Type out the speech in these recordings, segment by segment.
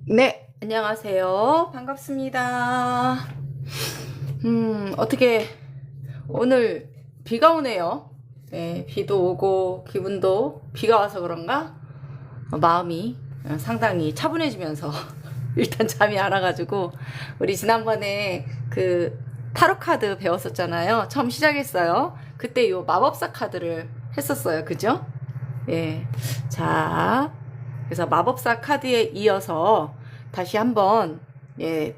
네, 안녕하세요. 반갑습니다. 어떻게 오늘 비가 오네요. 네, 비도 오고 기분도 비가 와서 그런가? 마음이 상당히 차분해지면서 일단 잠이 안 와가지고 우리 지난번에 그 타로 카드 배웠었잖아요. 처음 시작했어요. 그때 요 마법사 카드를 했었어요. 그죠? 예. 자, 그래서 마법사 카드에 이어서 다시 한번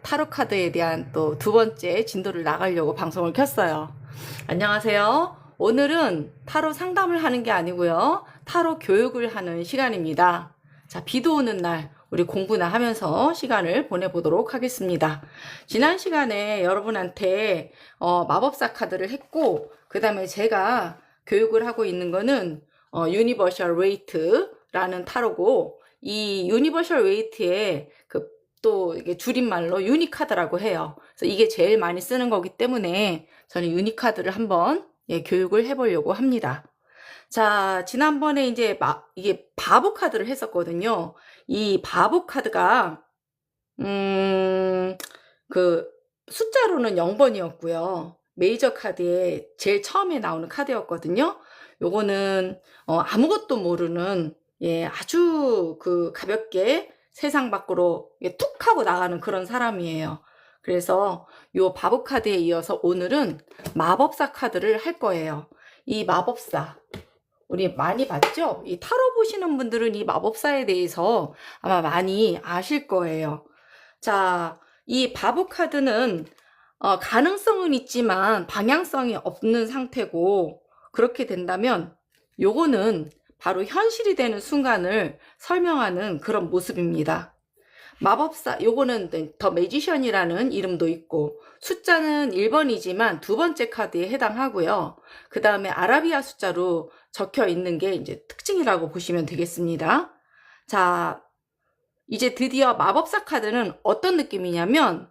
타로 카드에 대한 또 두 번째 진도를 나가려고 방송을 켰어요. 안녕하세요. 오늘은 타로 상담을 하는 게 아니고요. 타로 교육을 하는 시간입니다. 자, 비도 오는 날 우리 공부나 하면서 시간을 보내보도록 하겠습니다. 지난 시간에 여러분한테 마법사 카드를 했고, 그 다음에 제가 교육을 하고 있는 거는 유니버셜 웨이트라는 타로고, 이 유니버셜 웨이트에 또 이게 줄임말로 유니카드라고 해요. 그래서 이게 제일 많이 쓰는 거기 때문에 저는 유니카드를 한번 교육을 해보려고 합니다. 자, 지난번에 이제 이게 바보 카드를 했었거든요. 이 바보 카드가 그 숫자로는 0번이었고요. 메이저 카드에 제일 처음에 나오는 카드였거든요. 요거는 아무것도 모르는 아주 가볍게 세상 밖으로 툭 하고 나가는 그런 사람이에요. 그래서 요 바보 카드에 이어서 오늘은 마법사 카드를 할 거예요. 이 마법사 우리 많이 봤죠? 이 타로 보시는 분들은 이 마법사에 대해서 아마 많이 아실 거예요. 자, 이 바보 카드는 가능성은 있지만 방향성이 없는 상태고, 그렇게 된다면 요거는 바로 현실이 되는 순간을 설명하는 그런 모습입니다. 마법사, 요거는 더 매지션이라는 이름도 있고, 숫자는 1번이지만 두 번째 카드에 해당하고요. 그 다음에 아라비아 숫자로 적혀 있는 게 이제 특징이라고 보시면 되겠습니다. 자, 이제 드디어 마법사 카드는 어떤 느낌이냐면,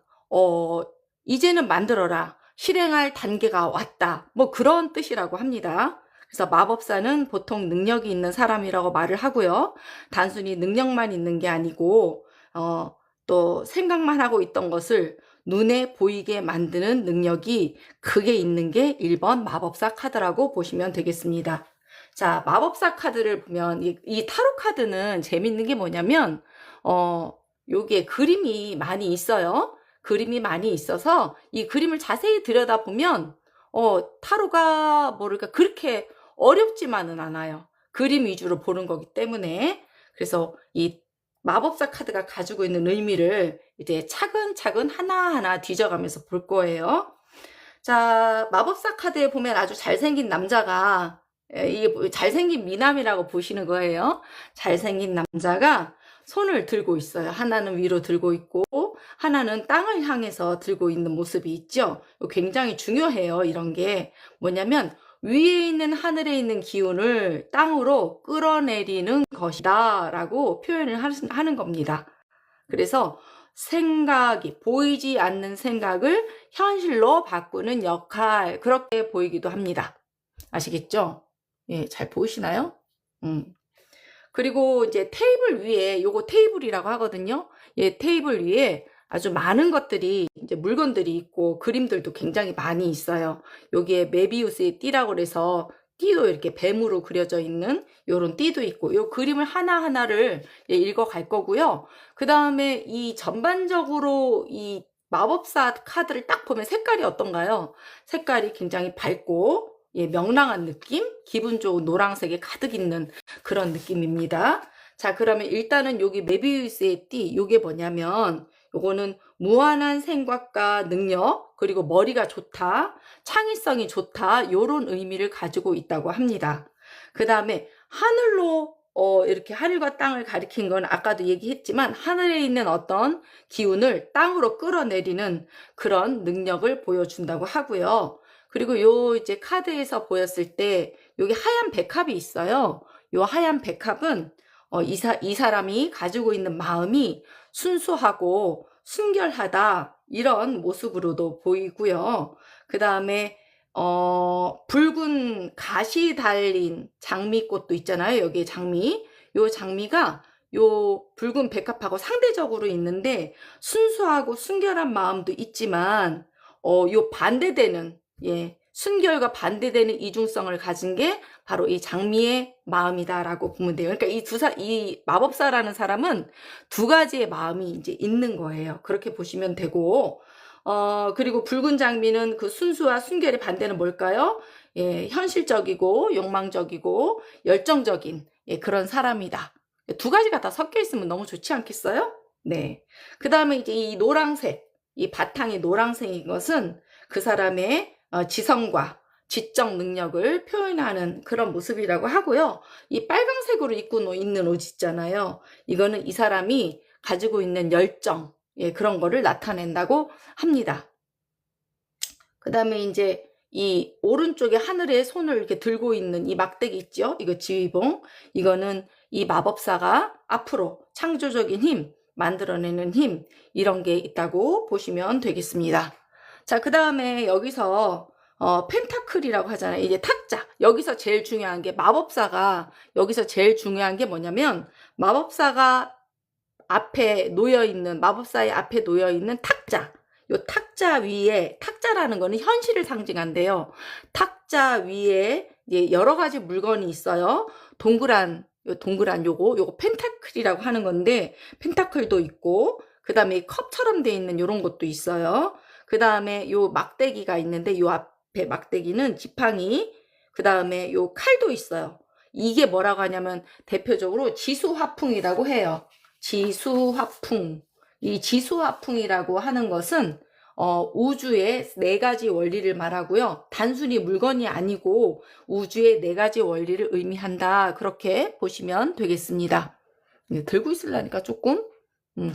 이제는 만들어라. 실행할 단계가 왔다. 뭐 그런 뜻이라고 합니다. 그래서 마법사는 보통 능력이 있는 사람이라고 말을 하고요. 단순히 능력만 있는 게 아니고, 또 생각만 하고 있던 것을 눈에 보이게 만드는 능력이 크게 있는 게 1번 마법사 카드라고 보시면 되겠습니다. 자, 마법사 카드를 보면 이 타로 카드는 재밌는 게 뭐냐면 요게 그림이 많이 있어요. 그림이 많이 있어서 이 그림을 자세히 들여다보면 타로가 뭐랄까 그렇게 어렵지만은 않아요. 그림 위주로 보는 거기 때문에. 그래서 이 마법사 카드가 가지고 있는 의미를 이제 차근차근 하나하나 뒤져가면서 볼 거예요. 자, 마법사 카드에 보면 아주 잘생긴 남자가 이게 잘생긴 미남이라고 보시는 거예요. 잘생긴 남자가 손을 들고 있어요. 하나는 위로 들고 있고 하나는 땅을 향해서 들고 있는 모습이 있죠. 굉장히 중요해요. 이런 게 뭐냐면 위에 있는 하늘에 있는 기운을 땅으로 끌어내리는 것이다 라고 표현을 하는 겁니다. 그래서 생각이 보이지 않는 생각을 현실로 바꾸는 역할, 그렇게 보이기도 합니다. 아시겠죠? 예, 잘 보이시나요? 그리고 이제 테이블 위에, 요거 테이블이라고 하거든요. 예, 테이블 위에 아주 많은 것들이, 이제 물건들이 있고, 그림들도 굉장히 많이 있어요. 여기에 메비우스의 띠라고 그래서, 띠도 이렇게 뱀으로 그려져 있는 요런 띠도 있고, 요 그림을 하나하나를 읽어갈 거고요. 그 다음에 이 전반적으로 이 마법사 카드를 딱 보면 색깔이 어떤가요? 색깔이 굉장히 밝고, 명랑한 느낌? 기분 좋은 노란색이 가득 있는 그런 느낌입니다. 자, 그러면 일단은 여기 메비우스의 띠, 요게 뭐냐면, 요거는 무한한 생각과 능력, 그리고 머리가 좋다, 창의성이 좋다, 요런 의미를 가지고 있다고 합니다. 그 다음에 하늘로, 이렇게 하늘과 땅을 가리킨 건 아까도 얘기했지만, 하늘에 있는 어떤 기운을 땅으로 끌어내리는 그런 능력을 보여준다고 하고요. 그리고 요 이제 카드에서 보였을 때, 여기 하얀 백합이 있어요. 요 하얀 백합은 이 사람이 가지고 있는 마음이 순수하고 순결하다 이런 모습으로도 보이고요. 그 다음에 붉은 가시 달린 장미꽃도 있잖아요. 여기에 장미. 요 장미가 요 붉은 백합하고 상대적으로 있는데 순수하고 순결한 마음도 있지만 요 반대되는 순결과 반대되는 이중성을 가진 게 바로 이 장미의 마음이다라고 보면 돼요. 그러니까 이 마법사라는 사람은 두 가지의 마음이 이제 있는 거예요. 그렇게 보시면 되고 그리고 붉은 장미는 그 순수와 순결의 반대는 뭘까요? 현실적이고 욕망적이고 열정적인 그런 사람이다. 두 가지가 다 섞여 있으면 너무 좋지 않겠어요? 네. 그 다음에 이제 이 노란색, 이 바탕이 노란색인 것은 그 사람의 지성과 지적 능력을 표현하는 그런 모습이라고 하고요. 이 빨강색으로 입고 있는 옷 있잖아요. 이거는 이 사람이 가지고 있는 열정, 그런 거를 나타낸다고 합니다. 그 다음에 이제 이 오른쪽에 하늘에 손을 이렇게 들고 있는 이 막대기 있죠? 이거 지휘봉. 이거는 이 마법사가 앞으로 창조적인 힘, 만들어내는 힘, 이런 게 있다고 보시면 되겠습니다. 자, 그 다음에 여기서 펜타클이라고 하잖아요. 이제 탁자. 여기서 제일 중요한 게 마법사가 여기서 제일 중요한 게 뭐냐면 마법사가 앞에 놓여있는 마법사의 앞에 놓여있는 탁자. 요 탁자 위에 탁자라는 거는 현실을 상징한대요. 탁자 위에 이제 여러 가지 물건이 있어요. 동그란 요거 펜타클이라고 하는 건데 펜타클도 있고 그 다음에 컵처럼 돼 있는 요런 것도 있어요. 그 다음에 요 막대기가 있는데 요 앞에 막대기는 지팡이 그 다음에 요 칼도 있어요. 이게 뭐라고 하냐면 대표적으로 지수화풍이라고 해요. 지수화풍. 이 지수화풍이라고 하는 것은 우주의 4가지 원리를 말하고요. 단순히 물건이 아니고 우주의 4가지 원리를 의미한다. 그렇게 보시면 되겠습니다. 들고 있으려니까 조금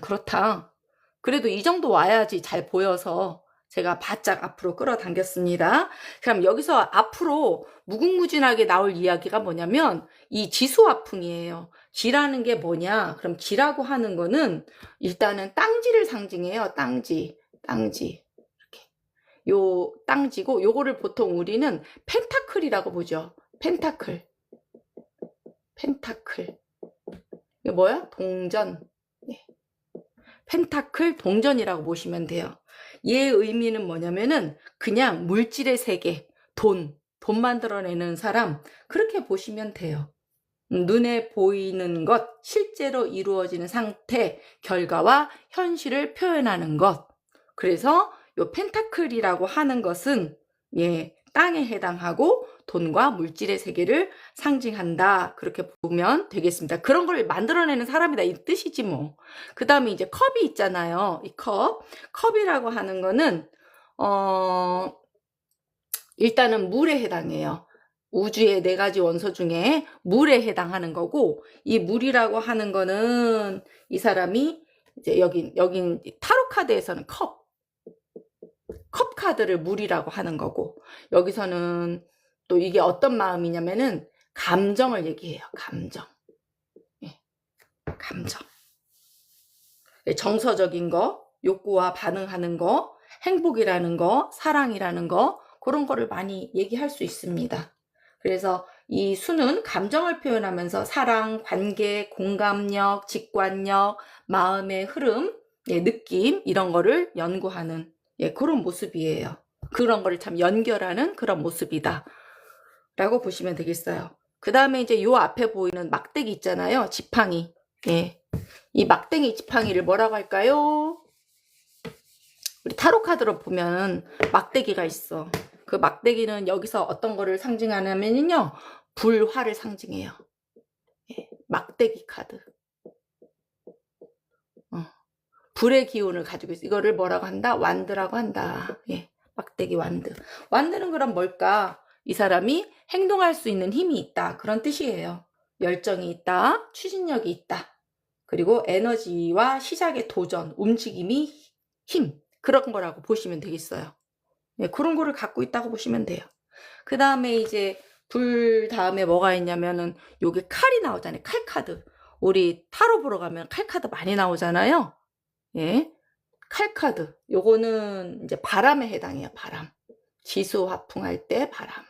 그렇다. 그래도 이 정도 와야지 잘 보여서 제가 바짝 앞으로 끌어당겼습니다. 그럼 여기서 앞으로 무궁무진하게 나올 이야기가 뭐냐면 이 지수화풍이에요. 지라는 게 뭐냐? 그럼 지라고 하는 거는 일단은 땅지를 상징해요. 땅지. 이렇게. 요 땅지고 요거를 보통 우리는 펜타클이라고 보죠. 펜타클. 이게 뭐야? 동전. 펜타클 동전이라고 보시면 돼요. 얘의 의미는 뭐냐면은 그냥 물질의 세계, 돈 만들어내는 사람, 그렇게 보시면 돼요. 눈에 보이는 것, 실제로 이루어지는 상태, 결과와 현실을 표현하는 것. 그래서 요 펜타클이라고 하는 것은 땅에 해당하고 돈과 물질의 세계를 상징한다. 그렇게 보면 되겠습니다. 그런 걸 만들어내는 사람이다 이 뜻이지 뭐. 그 다음에 이제 컵이 있잖아요. 이 컵이라고 하는 거는 일단은 물에 해당해요. 우주의 4가지 원소 중에 물에 해당하는 거고, 이 물이라고 하는 거는 이 사람이 이제 여긴 타로 카드에서는 컵 카드를 물이라고 하는 거고, 여기서는 또 이게 어떤 마음이냐면은 감정을 얘기해요. 감정. 정서적인 거, 욕구와 반응하는 거, 행복이라는 거, 사랑이라는 거, 그런 거를 많이 얘기할 수 있습니다. 그래서 이 수는 감정을 표현하면서 사랑, 관계, 공감력, 직관력, 마음의 흐름, 느낌 이런 거를 연구하는 그런 모습이에요. 그런 거를 참 연결하는 그런 모습이다 라고 보시면 되겠어요. 그 다음에 이제 요 앞에 보이는 막대기 있잖아요. 지팡이. 이 막대기 지팡이를 뭐라고 할까요? 우리 타로 카드로 보면 막대기가 있어. 그 막대기는 여기서 어떤 거를 상징하냐면요, 불화를 상징해요. 막대기 카드. 불의 기운을 가지고 있어. 이거를 뭐라고 한다? 완드라고 한다. 막대기 완드. 완드는 그럼 뭘까? 이 사람이 행동할 수 있는 힘이 있다. 그런 뜻이에요. 열정이 있다. 추진력이 있다. 그리고 에너지와 시작의 도전, 움직임이 힘. 그런 거라고 보시면 되겠어요. 그런 거를 갖고 있다고 보시면 돼요. 그 다음에 이제 불 다음에 뭐가 있냐면은 요게 칼이 나오잖아요. 칼 카드. 우리 타로 보러 가면 칼 카드 많이 나오잖아요. 칼 카드. 요거는 이제 바람에 해당해요. 바람. 지수 화풍할 때 바람.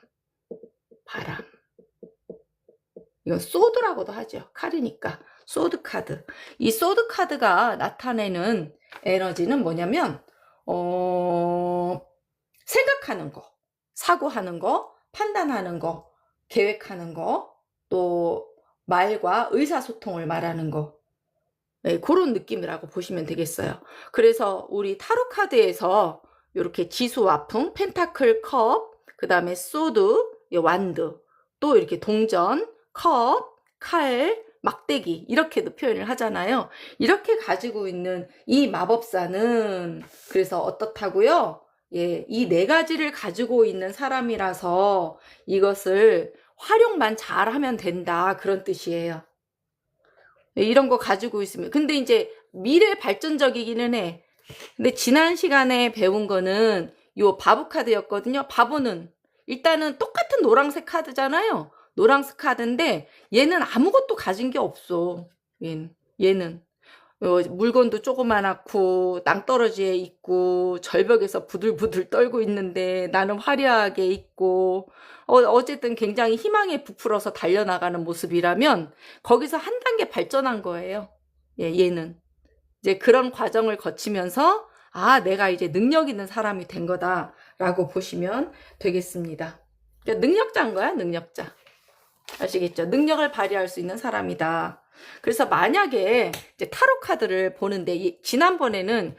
이건 소드라고도 하죠. 칼이니까. 소드 카드. 이 소드 카드가 나타내는 에너지는 뭐냐면, 생각하는 거, 사고하는 거, 판단하는 거, 계획하는 거, 또 말과 의사소통을 말하는 거. 네, 그런 느낌이라고 보시면 되겠어요. 그래서 우리 타로 카드에서 이렇게 지수 와풍, 펜타클 컵, 그 다음에 소드, 완드, 또 이렇게 동전, 컵, 칼, 막대기 이렇게도 표현을 하잖아요. 이렇게 가지고 있는 이 마법사는 그래서 어떻다고요? 예, 이 네 가지를 가지고 있는 사람이라서 이것을 활용만 잘하면 된다 그런 뜻이에요. 이런 거 가지고 있으면 근데 이제 미래 발전적이기는 해. 근데 지난 시간에 배운 거는 요 바보 카드였거든요. 바보는 일단은 똑같은 노란색 카드잖아요. 노란색 카드인데 얘는 아무것도 가진 게 없어. 얘는 물건도 조그만하고 낭떠러지에 있고 절벽에서 부들부들 떨고 있는데 나는 화려하게 있고 어쨌든 굉장히 희망에 부풀어서 달려나가는 모습이라면 거기서 한 단계 발전한 거예요. 예, 얘는 이제 그런 과정을 거치면서 아, 내가 이제 능력 있는 사람이 된 거다라고 보시면 되겠습니다. 그러니까 능력자인 거야, 능력자. 아시겠죠? 능력을 발휘할 수 있는 사람이다. 그래서 만약에 이제 타로 카드를 보는데 지난번에는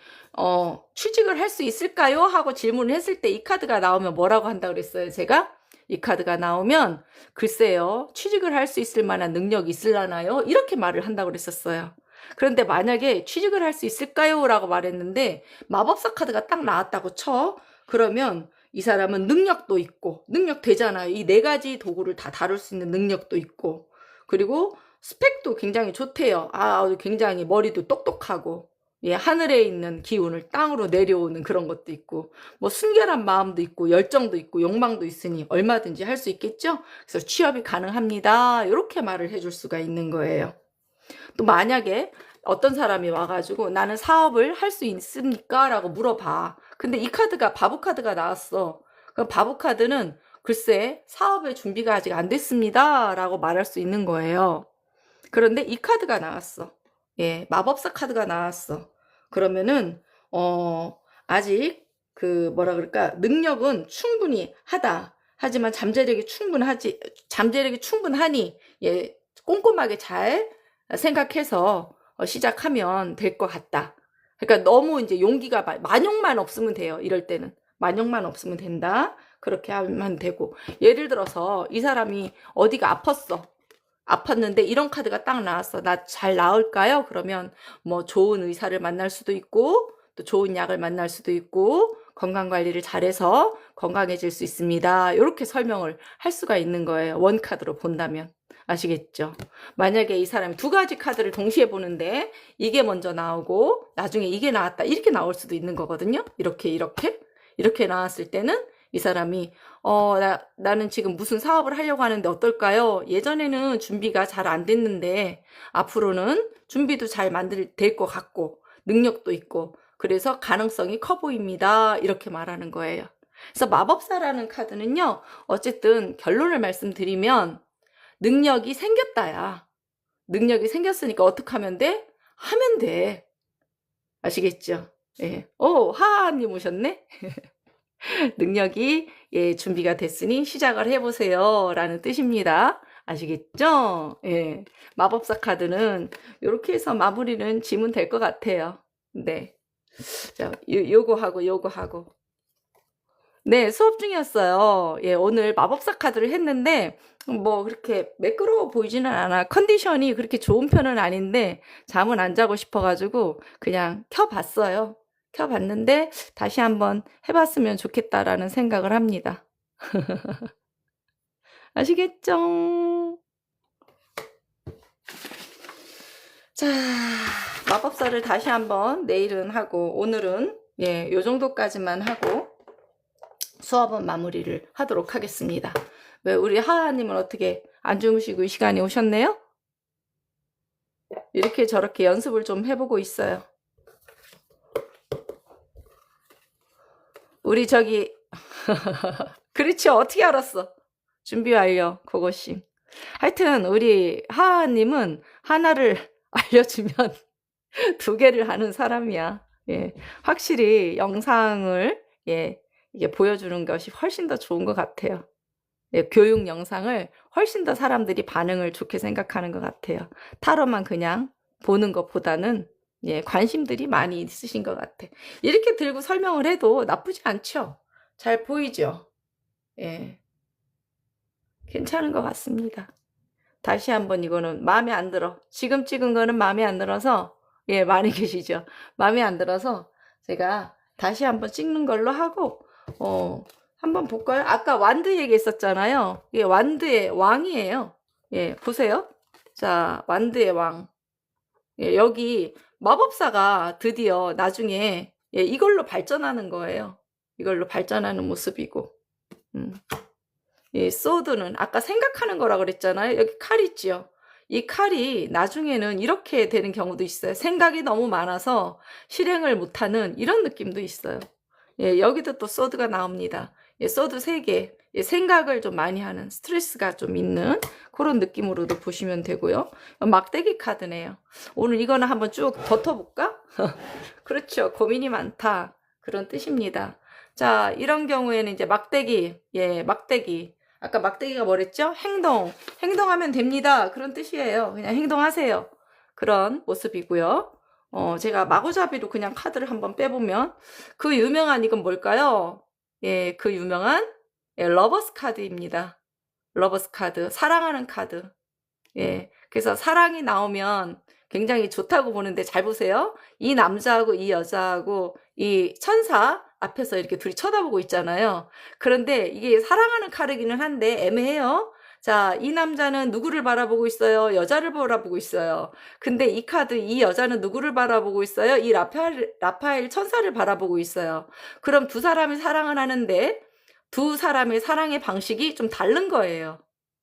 취직을 할 수 있을까요? 하고 질문을 했을 때 이 카드가 나오면 뭐라고 한다 그랬어요, 제가? 이 카드가 나오면 글쎄요, 취직을 할 수 있을 만한 능력이 있을라나요? 이렇게 말을 한다고 그랬었어요. 그런데 만약에 취직을 할 수 있을까요? 라고 말했는데 마법사 카드가 딱 나왔다고 쳐. 그러면 이 사람은 능력도 있고 능력 되잖아요. 이 네 가지 도구를 다 다룰 수 있는 능력도 있고 그리고 스펙도 굉장히 좋대요. 아, 굉장히 머리도 똑똑하고 예, 하늘에 있는 기운을 땅으로 내려오는 그런 것도 있고 뭐 순결한 마음도 있고 열정도 있고 욕망도 있으니 얼마든지 할 수 있겠죠. 그래서 취업이 가능합니다. 이렇게 말을 해줄 수가 있는 거예요. 또 만약에 어떤 사람이 와가지고 나는 사업을 할 수 있습니까? 라고 물어봐. 근데 이 카드가 바보 카드가 나왔어. 그럼 바보 카드는 글쎄 사업의 준비가 아직 안 됐습니다. 라고 말할 수 있는 거예요. 그런데 이 카드가 나왔어. 예, 마법사 카드가 나왔어. 그러면은 아직 그 뭐라 그럴까 능력은 충분히 하다. 하지만 잠재력이 충분하니 예, 꼼꼼하게 잘 생각해서 시작하면 될 것 같다. 그러니까 너무 이제 용기가 만용만 없으면 돼요. 이럴 때는 만용만 없으면 된다. 그렇게 하면 되고 예를 들어서 이 사람이 어디가 아팠는데 이런 카드가 딱 나왔어. 나 잘 나을까요? 그러면 뭐 좋은 의사를 만날 수도 있고 또 좋은 약을 만날 수도 있고 건강관리를 잘해서 건강해질 수 있습니다. 이렇게 설명을 할 수가 있는 거예요. 원카드로 본다면. 아시겠죠? 만약에 이 사람이 두 가지 카드를 동시에 보는데 이게 먼저 나오고 나중에 이게 나왔다. 이렇게 나올 수도 있는 거거든요. 이렇게 나왔을 때는 이 사람이 나는 지금 무슨 사업을 하려고 하는데 어떨까요? 예전에는 준비가 잘 안 됐는데 앞으로는 준비도 잘 될 것 같고 능력도 있고 그래서 가능성이 커 보입니다. 이렇게 말하는 거예요. 그래서 마법사라는 카드는요. 어쨌든 결론을 말씀드리면 능력이 생겼다야. 능력이 생겼으니까 어떻게 하면 돼? 하면 돼. 아시겠죠? 예. 하하님 오셨네? 능력이 예, 준비가 됐으니 시작을 해보세요. 라는 뜻입니다. 아시겠죠? 예. 마법사 카드는 이렇게 해서 마무리는 지면 될 것 같아요. 네. 자, 요거 하고. 네, 수업 중이었어요. 예, 오늘 마법사 카드를 했는데, 뭐, 그렇게 매끄러워 보이지는 않아. 컨디션이 그렇게 좋은 편은 아닌데, 잠은 안 자고 싶어가지고, 그냥 켜봤어요. 켜봤는데, 다시 한번 해봤으면 좋겠다라는 생각을 합니다. 아시겠죠? 자, 마법사를 다시 한번 내일은 하고, 오늘은, 예, 요 정도까지만 하고, 수업은 마무리를 하도록 하겠습니다. 왜 우리 하하님은 어떻게 안 주무시고 이 시간에 오셨네요? 이렇게 저렇게 연습을 좀 해보고 있어요. 우리 저기 그렇죠. 어떻게 알았어? 준비 완료. 고고싱. 하여튼 우리 하하님은 하나를 알려주면 두 개를 하는 사람이야. 예. 확실히 영상을 이게 보여주는 것이 훨씬 더 좋은 것 같아요. 예, 교육 영상을 훨씬 더 사람들이 반응을 좋게 생각하는 것 같아요. 타로만 그냥 보는 것보다는 관심들이 많이 있으신 것 같아. 이렇게 들고 설명을 해도 나쁘지 않죠? 잘 보이죠? 예, 괜찮은 것 같습니다. 다시 한번 이거는 마음에 안 들어. 지금 찍은 거는 마음에 안 들어서 많이 계시죠? 마음에 안 들어서 제가 다시 한번 찍는 걸로 하고 한번 볼까요? 아까 완드 얘기했었잖아요. 이게 완드의 왕이에요. 보세요. 자, 완드의 왕. 여기 마법사가 드디어 나중에 이걸로 발전하는 거예요. 이걸로 발전하는 모습이고. 소드는 아까 생각하는 거라 그랬잖아요. 여기 칼 있지요. 이 칼이 나중에는 이렇게 되는 경우도 있어요. 생각이 너무 많아서 실행을 못하는 이런 느낌도 있어요. 여기도 또 소드가 나옵니다. 소드 3개. 생각을 좀 많이 하는, 스트레스가 좀 있는 그런 느낌으로도 보시면 되고요. 막대기 카드네요. 오늘 이거는 한번 쭉 덮어볼까? 그렇죠. 고민이 많다. 그런 뜻입니다. 자, 이런 경우에는 이제 막대기, 막대기. 아까 막대기가 뭐랬죠? 행동하면 됩니다. 그런 뜻이에요. 그냥 행동하세요. 그런 모습이고요. 제가 마구잡이로 그냥 카드를 한번 빼보면 그 유명한 이건 뭘까요? 그 유명한 러버스 카드입니다. 러버스 카드, 사랑하는 카드. 그래서 사랑이 나오면 굉장히 좋다고 보는데 잘 보세요. 이 남자하고 이 여자하고 이 천사 앞에서 이렇게 둘이 쳐다보고 있잖아요. 그런데 이게 사랑하는 카드기는 한데 애매해요. 자, 이 남자는 누구를 바라보고 있어요? 여자를 바라보고 있어요. 근데 이 카드, 이 여자는 누구를 바라보고 있어요? 이 라파엘 천사를 바라보고 있어요. 그럼 두 사람이 사랑을 하는데 두 사람의 사랑의 방식이 좀 다른 거예요.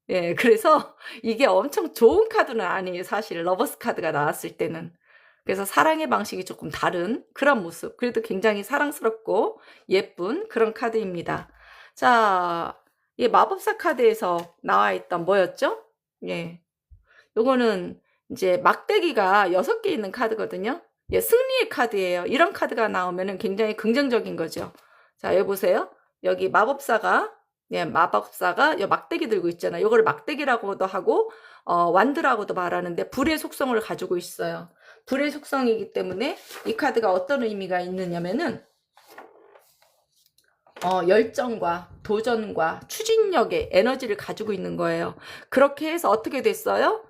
그래서 이게 엄청 좋은 카드는 아니에요. 사실 러버스 카드가 나왔을 때는. 그래서 사랑의 방식이 조금 다른 그런 모습. 그래도 굉장히 사랑스럽고 예쁜 그런 카드입니다. 자, 이 마법사 카드에서 나와 있던 뭐였죠? 요거는 이제 막대기가 6개 있는 카드거든요. 승리의 카드예요. 이런 카드가 나오면은 굉장히 긍정적인 거죠. 자, 여기 보세요. 여기 마법사가 막대기 들고 있잖아요. 이걸 막대기라고도 하고 완드라고도 말하는데 불의 속성을 가지고 있어요. 불의 속성이기 때문에 이 카드가 어떤 의미가 있느냐면은 열정과 도전과 추진력의 에너지를 가지고 있는 거예요. 그렇게 해서 어떻게 됐어요?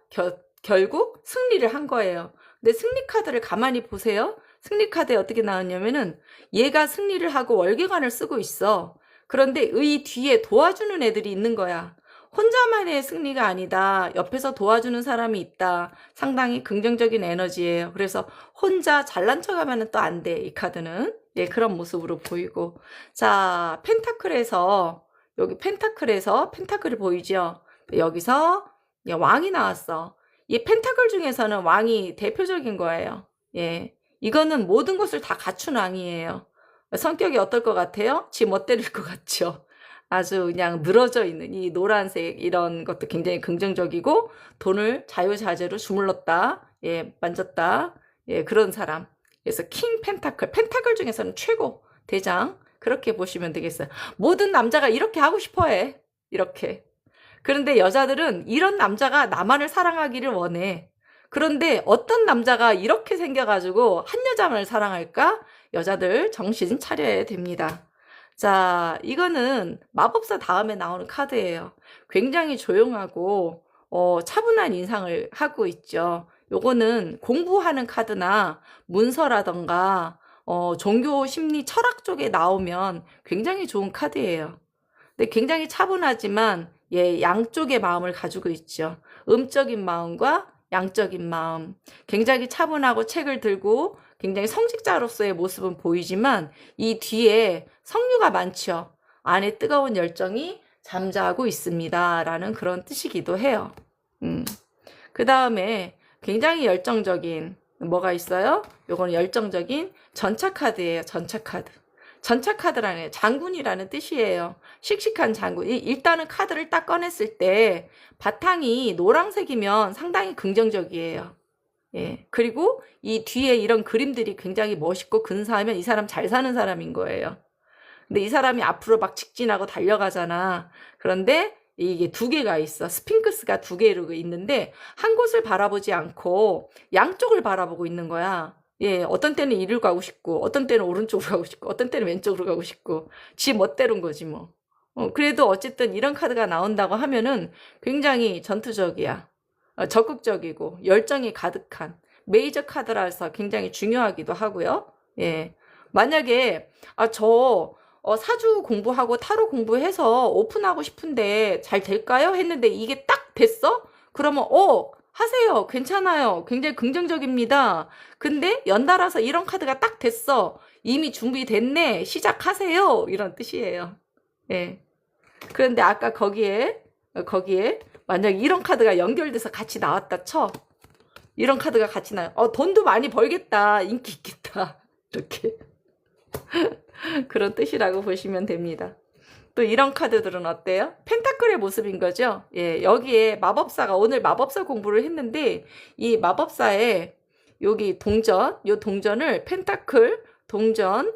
결국 승리를 한 거예요. 근데 승리 카드를 가만히 보세요. 승리 카드에 어떻게 나왔냐면은 얘가 승리를 하고 월계관을 쓰고 있어. 그런데 이 뒤에 도와주는 애들이 있는 거야. 혼자만의 승리가 아니다. 옆에서 도와주는 사람이 있다. 상당히 긍정적인 에너지예요. 그래서 혼자 잘난 척하면 또 안 돼. 이 카드는. 그런 모습으로 보이고. 자, 펜타클에서 여기 펜타클이 보이죠? 여기서 왕이 나왔어. 이 펜타클 중에서는 왕이 대표적인 거예요. 이거는 모든 것을 다 갖춘 왕이에요. 성격이 어떨 것 같아요? 지 멋대로일 것 같죠? 아주 그냥 늘어져 있는 이 노란색 이런 것도 굉장히 긍정적이고 돈을 자유자재로 주물렀다. 만졌다. 그런 사람. 그래서 킹 펜타클 중에서는 최고 대장 그렇게 보시면 되겠어요. 모든 남자가 이렇게 하고 싶어해. 이렇게. 그런데 여자들은 이런 남자가 나만을 사랑하기를 원해. 그런데 어떤 남자가 이렇게 생겨가지고 한 여자만을 사랑할까? 여자들 정신 차려야 됩니다. 자, 이거는 마법사 다음에 나오는 카드예요. 굉장히 조용하고 차분한 인상을 하고 있죠. 요거는 공부하는 카드나 문서라던가 종교 심리 철학 쪽에 나오면 굉장히 좋은 카드예요. 근데 굉장히 차분하지만 양쪽의 마음을 가지고 있죠. 음적인 마음과 양적인 마음. 굉장히 차분하고 책을 들고 굉장히 성직자로서의 모습은 보이지만 이 뒤에 석류가 많죠. 안에 뜨거운 열정이 잠자고 있습니다. 라는 그런 뜻이기도 해요. 그 다음에 굉장히 열정적인 뭐가 있어요? 요거는 열정적인 전차 카드예요. 전차 카드. 전차 카드라는 장군이라는 뜻이에요. 씩씩한 장군. 일단은 카드를 딱 꺼냈을 때 바탕이 노란색이면 상당히 긍정적이에요. 예. 그리고 이 뒤에 이런 그림들이 굉장히 멋있고 근사하면 이 사람 잘 사는 사람인 거예요. 근데 이 사람이 앞으로 막 직진하고 달려가잖아. 그런데 이게 두 개가 있어. 스핑크스가 두 개로 있는데 한 곳을 바라보지 않고 양쪽을 바라보고 있는 거야. 예, 어떤 때는 이리로 가고 싶고, 어떤 때는 오른쪽으로 가고 싶고, 어떤 때는 왼쪽으로 가고 싶고, 지 멋대로인 거지 뭐. 그래도 어쨌든 이런 카드가 나온다고 하면은 굉장히 전투적이야. 적극적이고 열정이 가득한 메이저 카드라서 굉장히 중요하기도 하고요. 예. 만약에 저 사주 공부하고 타로 공부해서 오픈하고 싶은데 잘 될까요? 했는데 이게 딱 됐어? 그러면 하세요. 괜찮아요. 굉장히 긍정적입니다. 근데 연달아서 이런 카드가 딱 됐어. 이미 준비됐네. 시작하세요. 이런 뜻이에요. 예. 그런데 아까 거기에 만약 이런 카드가 연결돼서 같이 나왔다 쳐. 이런 카드가 같이 나요. 돈도 많이 벌겠다. 인기 있겠다. 이렇게. 그런 뜻이라고 보시면 됩니다. 또 이런 카드들은 어때요? 펜타클의 모습인 거죠. 예, 여기에 마법사가 오늘 마법사 공부를 했는데 이 마법사의 여기 요 동전을 펜타클, 동전,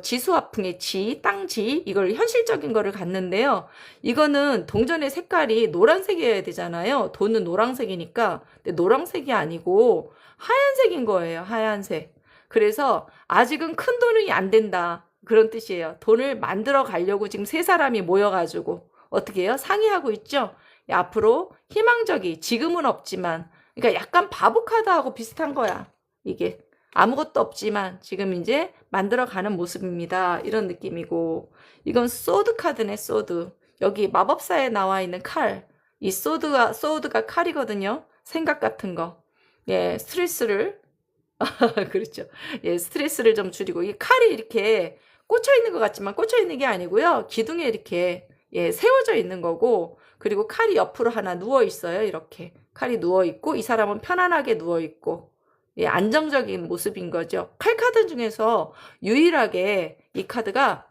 지수화풍의 지, 땅지 이걸 현실적인 거를 갖는데요. 이거는 동전의 색깔이 노란색이어야 되잖아요. 돈은 노란색이니까. 근데 노란색이 아니고 하얀색인 거예요. 하얀색. 그래서 아직은 큰 돈이 안 된다. 그런 뜻이에요. 돈을 만들어 가려고 지금 세 사람이 모여가지고 어떻게 해요? 상의하고 있죠. 앞으로 희망적이 지금은 없지만 그러니까 약간 바보 카드하고 비슷한 거야. 이게 아무것도 없지만 지금 이제 만들어가는 모습입니다. 이런 느낌이고 이건 소드 카드네. 소드. 여기 마법사에 나와 있는 칼. 이 소드가 칼이거든요. 생각 같은 거. 예, 스트레스를 그렇죠. 예, 스트레스를 좀 줄이고 이 칼이 이렇게 꽂혀 있는 것 같지만 꽂혀 있는 게 아니고요. 기둥에 이렇게 세워져 있는 거고 그리고 칼이 옆으로 하나 누워 있어요. 이렇게 칼이 누워 있고 이 사람은 편안하게 누워 있고 안정적인 모습인 거죠. 칼 카드 중에서 유일하게 이 카드가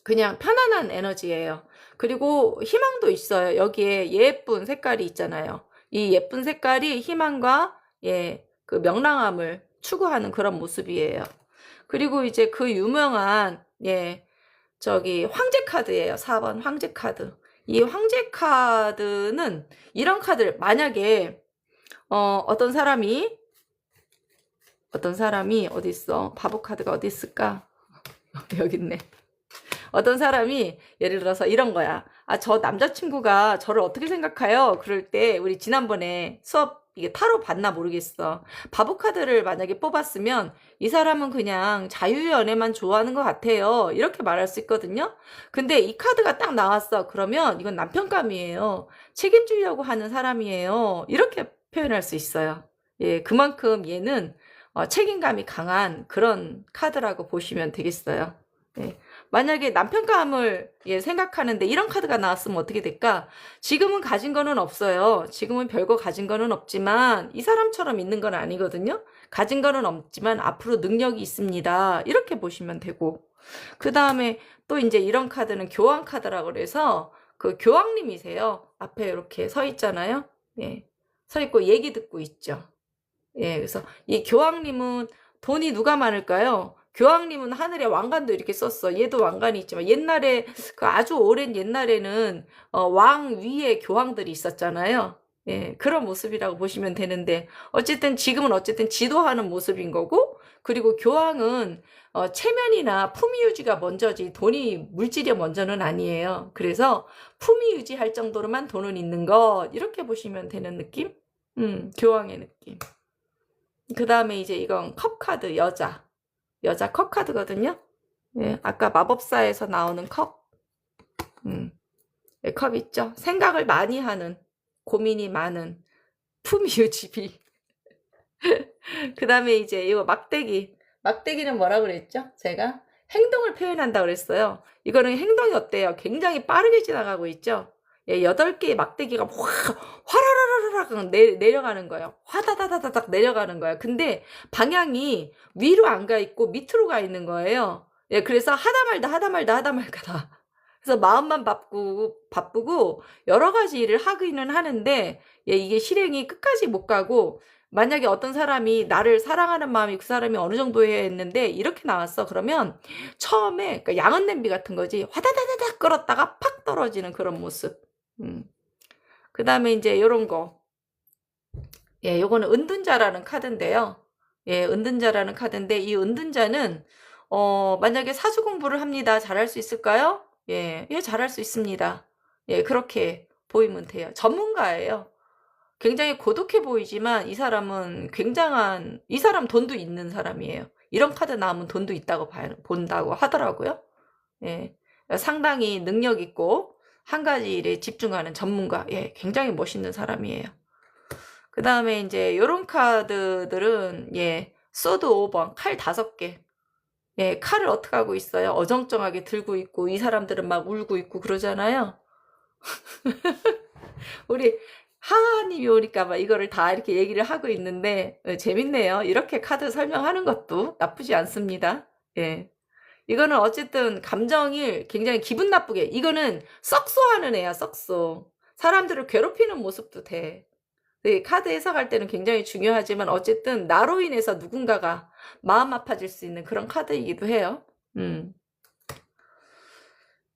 그냥 편안한 에너지예요. 그리고 희망도 있어요. 여기에 예쁜 색깔이 있잖아요. 이 예쁜 색깔이 희망과 그 명랑함을 추구하는 그런 모습이에요. 그리고 이제 그 유명한 저기 황제 카드예요. 4번 황제 카드. 이 황제 카드는 이런 카드를 만약에 어떤 사람이 어디 있어? 바보 카드가 어디 있을까? 여기 있네. 어떤 사람이 예를 들어서 이런 거야. 저 남자친구가 저를 어떻게 생각해요? 그럴 때 우리 지난번에 수업 이게 타로 봤나 모르겠어. 바보 카드를 만약에 뽑았으면 이 사람은 그냥 자유연애만 좋아하는 것 같아요. 이렇게 말할 수 있거든요. 근데 이 카드가 딱 나왔어. 그러면 이건 남편감이에요. 책임지려고 하는 사람이에요. 이렇게 표현할 수 있어요. 예, 그만큼 얘는 책임감이 강한 그런 카드라고 보시면 되겠어요. 예. 만약에 남편감을 생각하는데 이런 카드가 나왔으면 어떻게 될까? 지금은 가진 거는 없어요. 지금은 별거 가진 거는 없지만 이 사람처럼 있는 건 아니거든요. 가진 거는 없지만 앞으로 능력이 있습니다. 이렇게 보시면 되고 그 다음에 또 이제 이런 카드는 교황 카드라고 그래서 그 교황님이세요. 앞에 이렇게 서 있잖아요. 서 있고 얘기 듣고 있죠. 그래서 이 교황님은 돈이 누가 많을까요? 교황님은 하늘에 왕관도 이렇게 썼어. 얘도 왕관이 있지만 옛날에 그 아주 오랜 옛날에는 왕 위에 교황들이 있었잖아요. 그런 모습이라고 보시면 되는데 어쨌든 지금은 어쨌든 지도하는 모습인 거고 그리고 교황은 체면이나 품위 유지가 먼저지 돈이 물질이 먼저는 아니에요. 그래서 품위 유지할 정도로만 돈은 있는 것 이렇게 보시면 되는 느낌? 교황의 느낌. 그 다음에 이제 이건 컵 카드 여자 컵 카드거든요. 아까 마법사에서 나오는 컵. 컵 있죠. 생각을 많이 하는 고민이 많은 품위유지비. 그 다음에 이제 이거 막대기는 뭐라고 그랬죠? 제가 행동을 표현한다고 그랬어요. 이거는 행동이 어때요? 굉장히 빠르게 지나가고 있죠. 8개의 막대기가 화라라라락 내려가는 거예요. 화다다다닥 내려가는 거예요. 근데 방향이 위로 안 가 있고 밑으로 가 있는 거예요. 그래서 하다 말다 그래서 마음만 바쁘고 여러 가지 일을 하기는 하는데 이게 실행이 끝까지 못 가고 만약에 어떤 사람이 나를 사랑하는 마음이 그 사람이 어느 정도에 했는데 이렇게 나왔어. 그러면 처음에 그러니까 양은 냄비 같은 거지. 화다다다닥 끌었다가 팍 떨어지는 그런 모습. 그 다음에 이제 요런 거. 요거는 은둔자라는 카드인데요. 은둔자라는 카드인데 이 은둔자는 만약에 사주 공부를 합니다. 잘할 수 있을까요? 잘할 수 있습니다. 그렇게 보이면 돼요. 전문가예요. 굉장히 고독해 보이지만 이 사람은 이 사람 돈도 있는 사람이에요. 이런 카드 나오면 돈도 있다고 본다고 하더라고요. 상당히 능력 있고 한 가지 일에 집중하는 전문가. 굉장히 멋있는 사람이에요. 그 다음에 이제 요런 카드들은 소드 5번, 칼 5개. 칼을 어떻게 하고 있어요? 어정쩡하게 들고 있고 이 사람들은 막 울고 있고 그러잖아요. 우리 하하님이 오니까 막 이거를 다 이렇게 얘기를 하고 있는데 재밌네요. 이렇게 카드 설명하는 것도 나쁘지 않습니다. 이거는 어쨌든 감정이 굉장히 기분 나쁘게 이거는 썩소하는 애야. 썩소. 사람들을 괴롭히는 모습도 돼. 카드 해석할 때는 굉장히 중요하지만 어쨌든 나로 인해서 누군가가 마음 아파질 수 있는 그런 카드이기도 해요.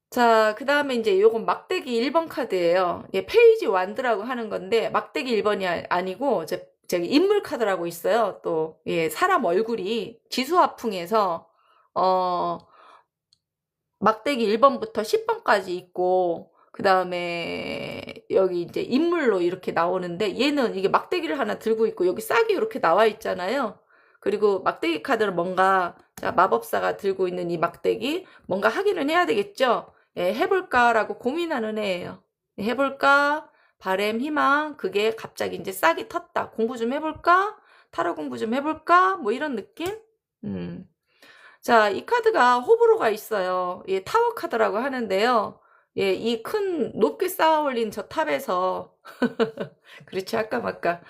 자, 그 다음에 이제 요건 막대기 1번 카드예요. 페이지 완드라고 하는 건데 막대기 1번이 아니고 저기 인물 카드라고 있어요. 또 사람 얼굴이 지수화풍에서 막대기 1번부터 10번까지 있고 그 다음에 여기 이제 인물로 이렇게 나오는데 얘는 이게 막대기를 하나 들고 있고 여기 싹이 이렇게 나와 있잖아요. 그리고 막대기 카드를 뭔가 마법사가 들고 있는 이 막대기 뭔가 하기는 해야 되겠죠. 해볼까라고 고민하는 애예요. 해볼까? 바램, 희망, 그게 갑자기 이제 싹이 텄다. 공부 좀 해볼까? 타로 공부 좀 해볼까? 뭐 이런 느낌? 자, 이 카드가 호불호가 있어요. 타워 카드라고 하는데요. 이 큰 높게 쌓아올린 저 탑에서 그렇지 아까 말까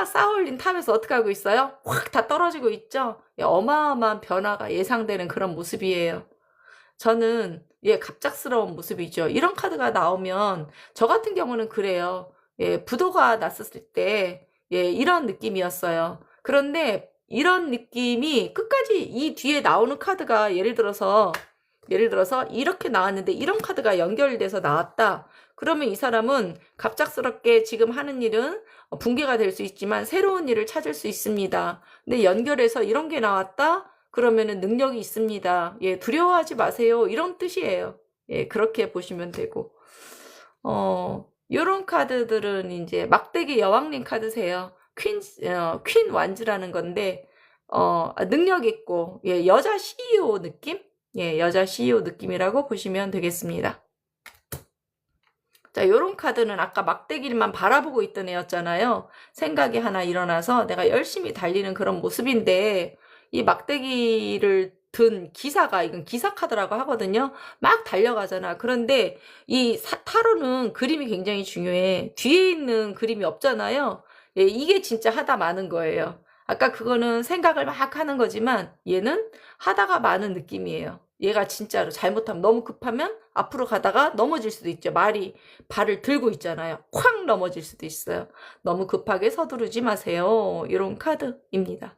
쌓아올린 탑에서 어떻게 하고 있어요? 확 다 떨어지고 있죠. 어마어마한 변화가 예상되는 그런 모습이에요. 저는 갑작스러운 모습이죠. 이런 카드가 나오면 저 같은 경우는 그래요. 부도가 났었을 때 이런 느낌이었어요. 그런데 이런 느낌이 끝까지 이 뒤에 나오는 카드가 예를 들어서 이렇게 나왔는데 이런 카드가 연결돼서 나왔다. 그러면 이 사람은 갑작스럽게 지금 하는 일은 붕괴가 될 수 있지만 새로운 일을 찾을 수 있습니다. 근데 연결해서 이런 게 나왔다? 그러면은 능력이 있습니다. 두려워하지 마세요. 이런 뜻이에요. 그렇게 보시면 되고. 요런 카드들은 이제 막대기 여왕님 카드세요. 퀸 완즈라는 건데, 능력 있고, 여자 CEO 느낌? 여자 CEO 느낌이라고 보시면 되겠습니다. 자, 요런 카드는 아까 막대기만 바라보고 있던 애였잖아요. 생각이 하나 일어나서 내가 열심히 달리는 그런 모습인데, 이 막대기를 든 기사가, 이건 기사 카드라고 하거든요. 막 달려가잖아. 그런데 이 타로는 그림이 굉장히 중요해. 뒤에 있는 그림이 없잖아요. 이게 진짜 하다 많은 거예요. 아까 그거는 생각을 막 하는 거지만 얘는 하다가 많은 느낌이에요. 얘가 진짜로 잘못하면 너무 급하면 앞으로 가다가 넘어질 수도 있죠. 발을 들고 있잖아요. 콱 넘어질 수도 있어요. 너무 급하게 서두르지 마세요. 이런 카드입니다.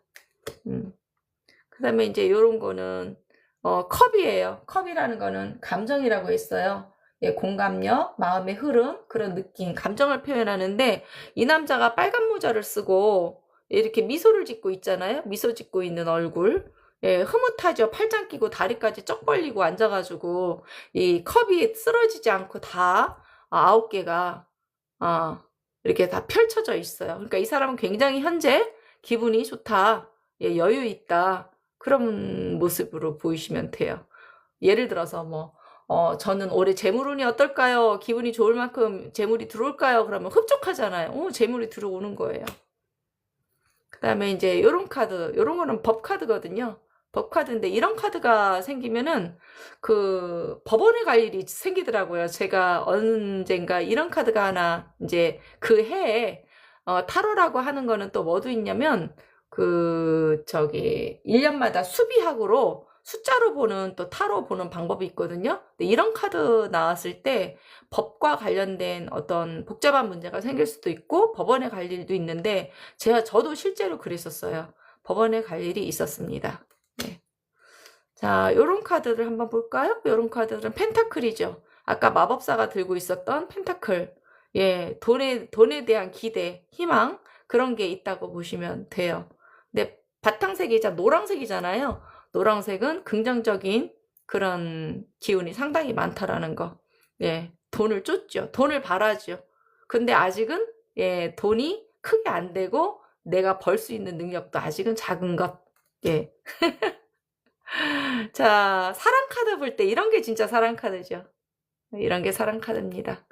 그 다음에 이제 요런 거는 컵이에요. 컵이라는 거는 감정이라고 했어요. 공감력, 마음의 흐름, 그런 느낌, 감정을 표현하는데 이 남자가 빨간 모자를 쓰고 이렇게 미소를 짓고 있잖아요. 미소 짓고 있는 얼굴. 흐뭇하죠. 팔짱 끼고 다리까지 쩍 벌리고 앉아가지고 이 컵이 쓰러지지 않고 다 9개가 이렇게 다 펼쳐져 있어요. 그러니까 이 사람은 굉장히 현재 기분이 좋다. 여유 있다. 그런 모습으로 보이시면 돼요. 예를 들어서 저는 올해 재물운이 어떨까요? 기분이 좋을 만큼 재물이 들어올까요? 그러면 흡족하잖아요. 재물이 들어오는 거예요. 그 다음에 이제 요런 카드, 요런 거는 법 카드거든요. 법 카드인데 이런 카드가 생기면은 그 법원에 갈 일이 생기더라고요. 제가 언젠가 이런 카드가 하나 이제 그 해에 타로라고 하는 거는 또 뭐도 있냐면 1년마다 수비학으로 숫자로 보는 또 타로 보는 방법이 있거든요. 근데 이런 카드 나왔을 때 법과 관련된 어떤 복잡한 문제가 생길 수도 있고 법원에 갈 일도 있는데 저도 실제로 그랬었어요. 법원에 갈 일이 있었습니다. 네. 자, 요런 카드를 한번 볼까요? 요런 카드들은 펜타클이죠. 아까 마법사가 들고 있었던 펜타클. 예, 돈에 대한 기대, 희망, 그런 게 있다고 보시면 돼요. 근데 바탕색이자 노란색이잖아요. 노란색은 긍정적인 그런 기운이 상당히 많다라는 거. 예, 돈을 쫓죠. 돈을 바라죠. 근데 아직은, 예, 돈이 크게 안 되고 내가 벌 수 있는 능력도 아직은 작은 것. 예. 자, 사랑 카드 볼 때 이런 게 진짜 사랑 카드죠. 이런 게 사랑 카드입니다.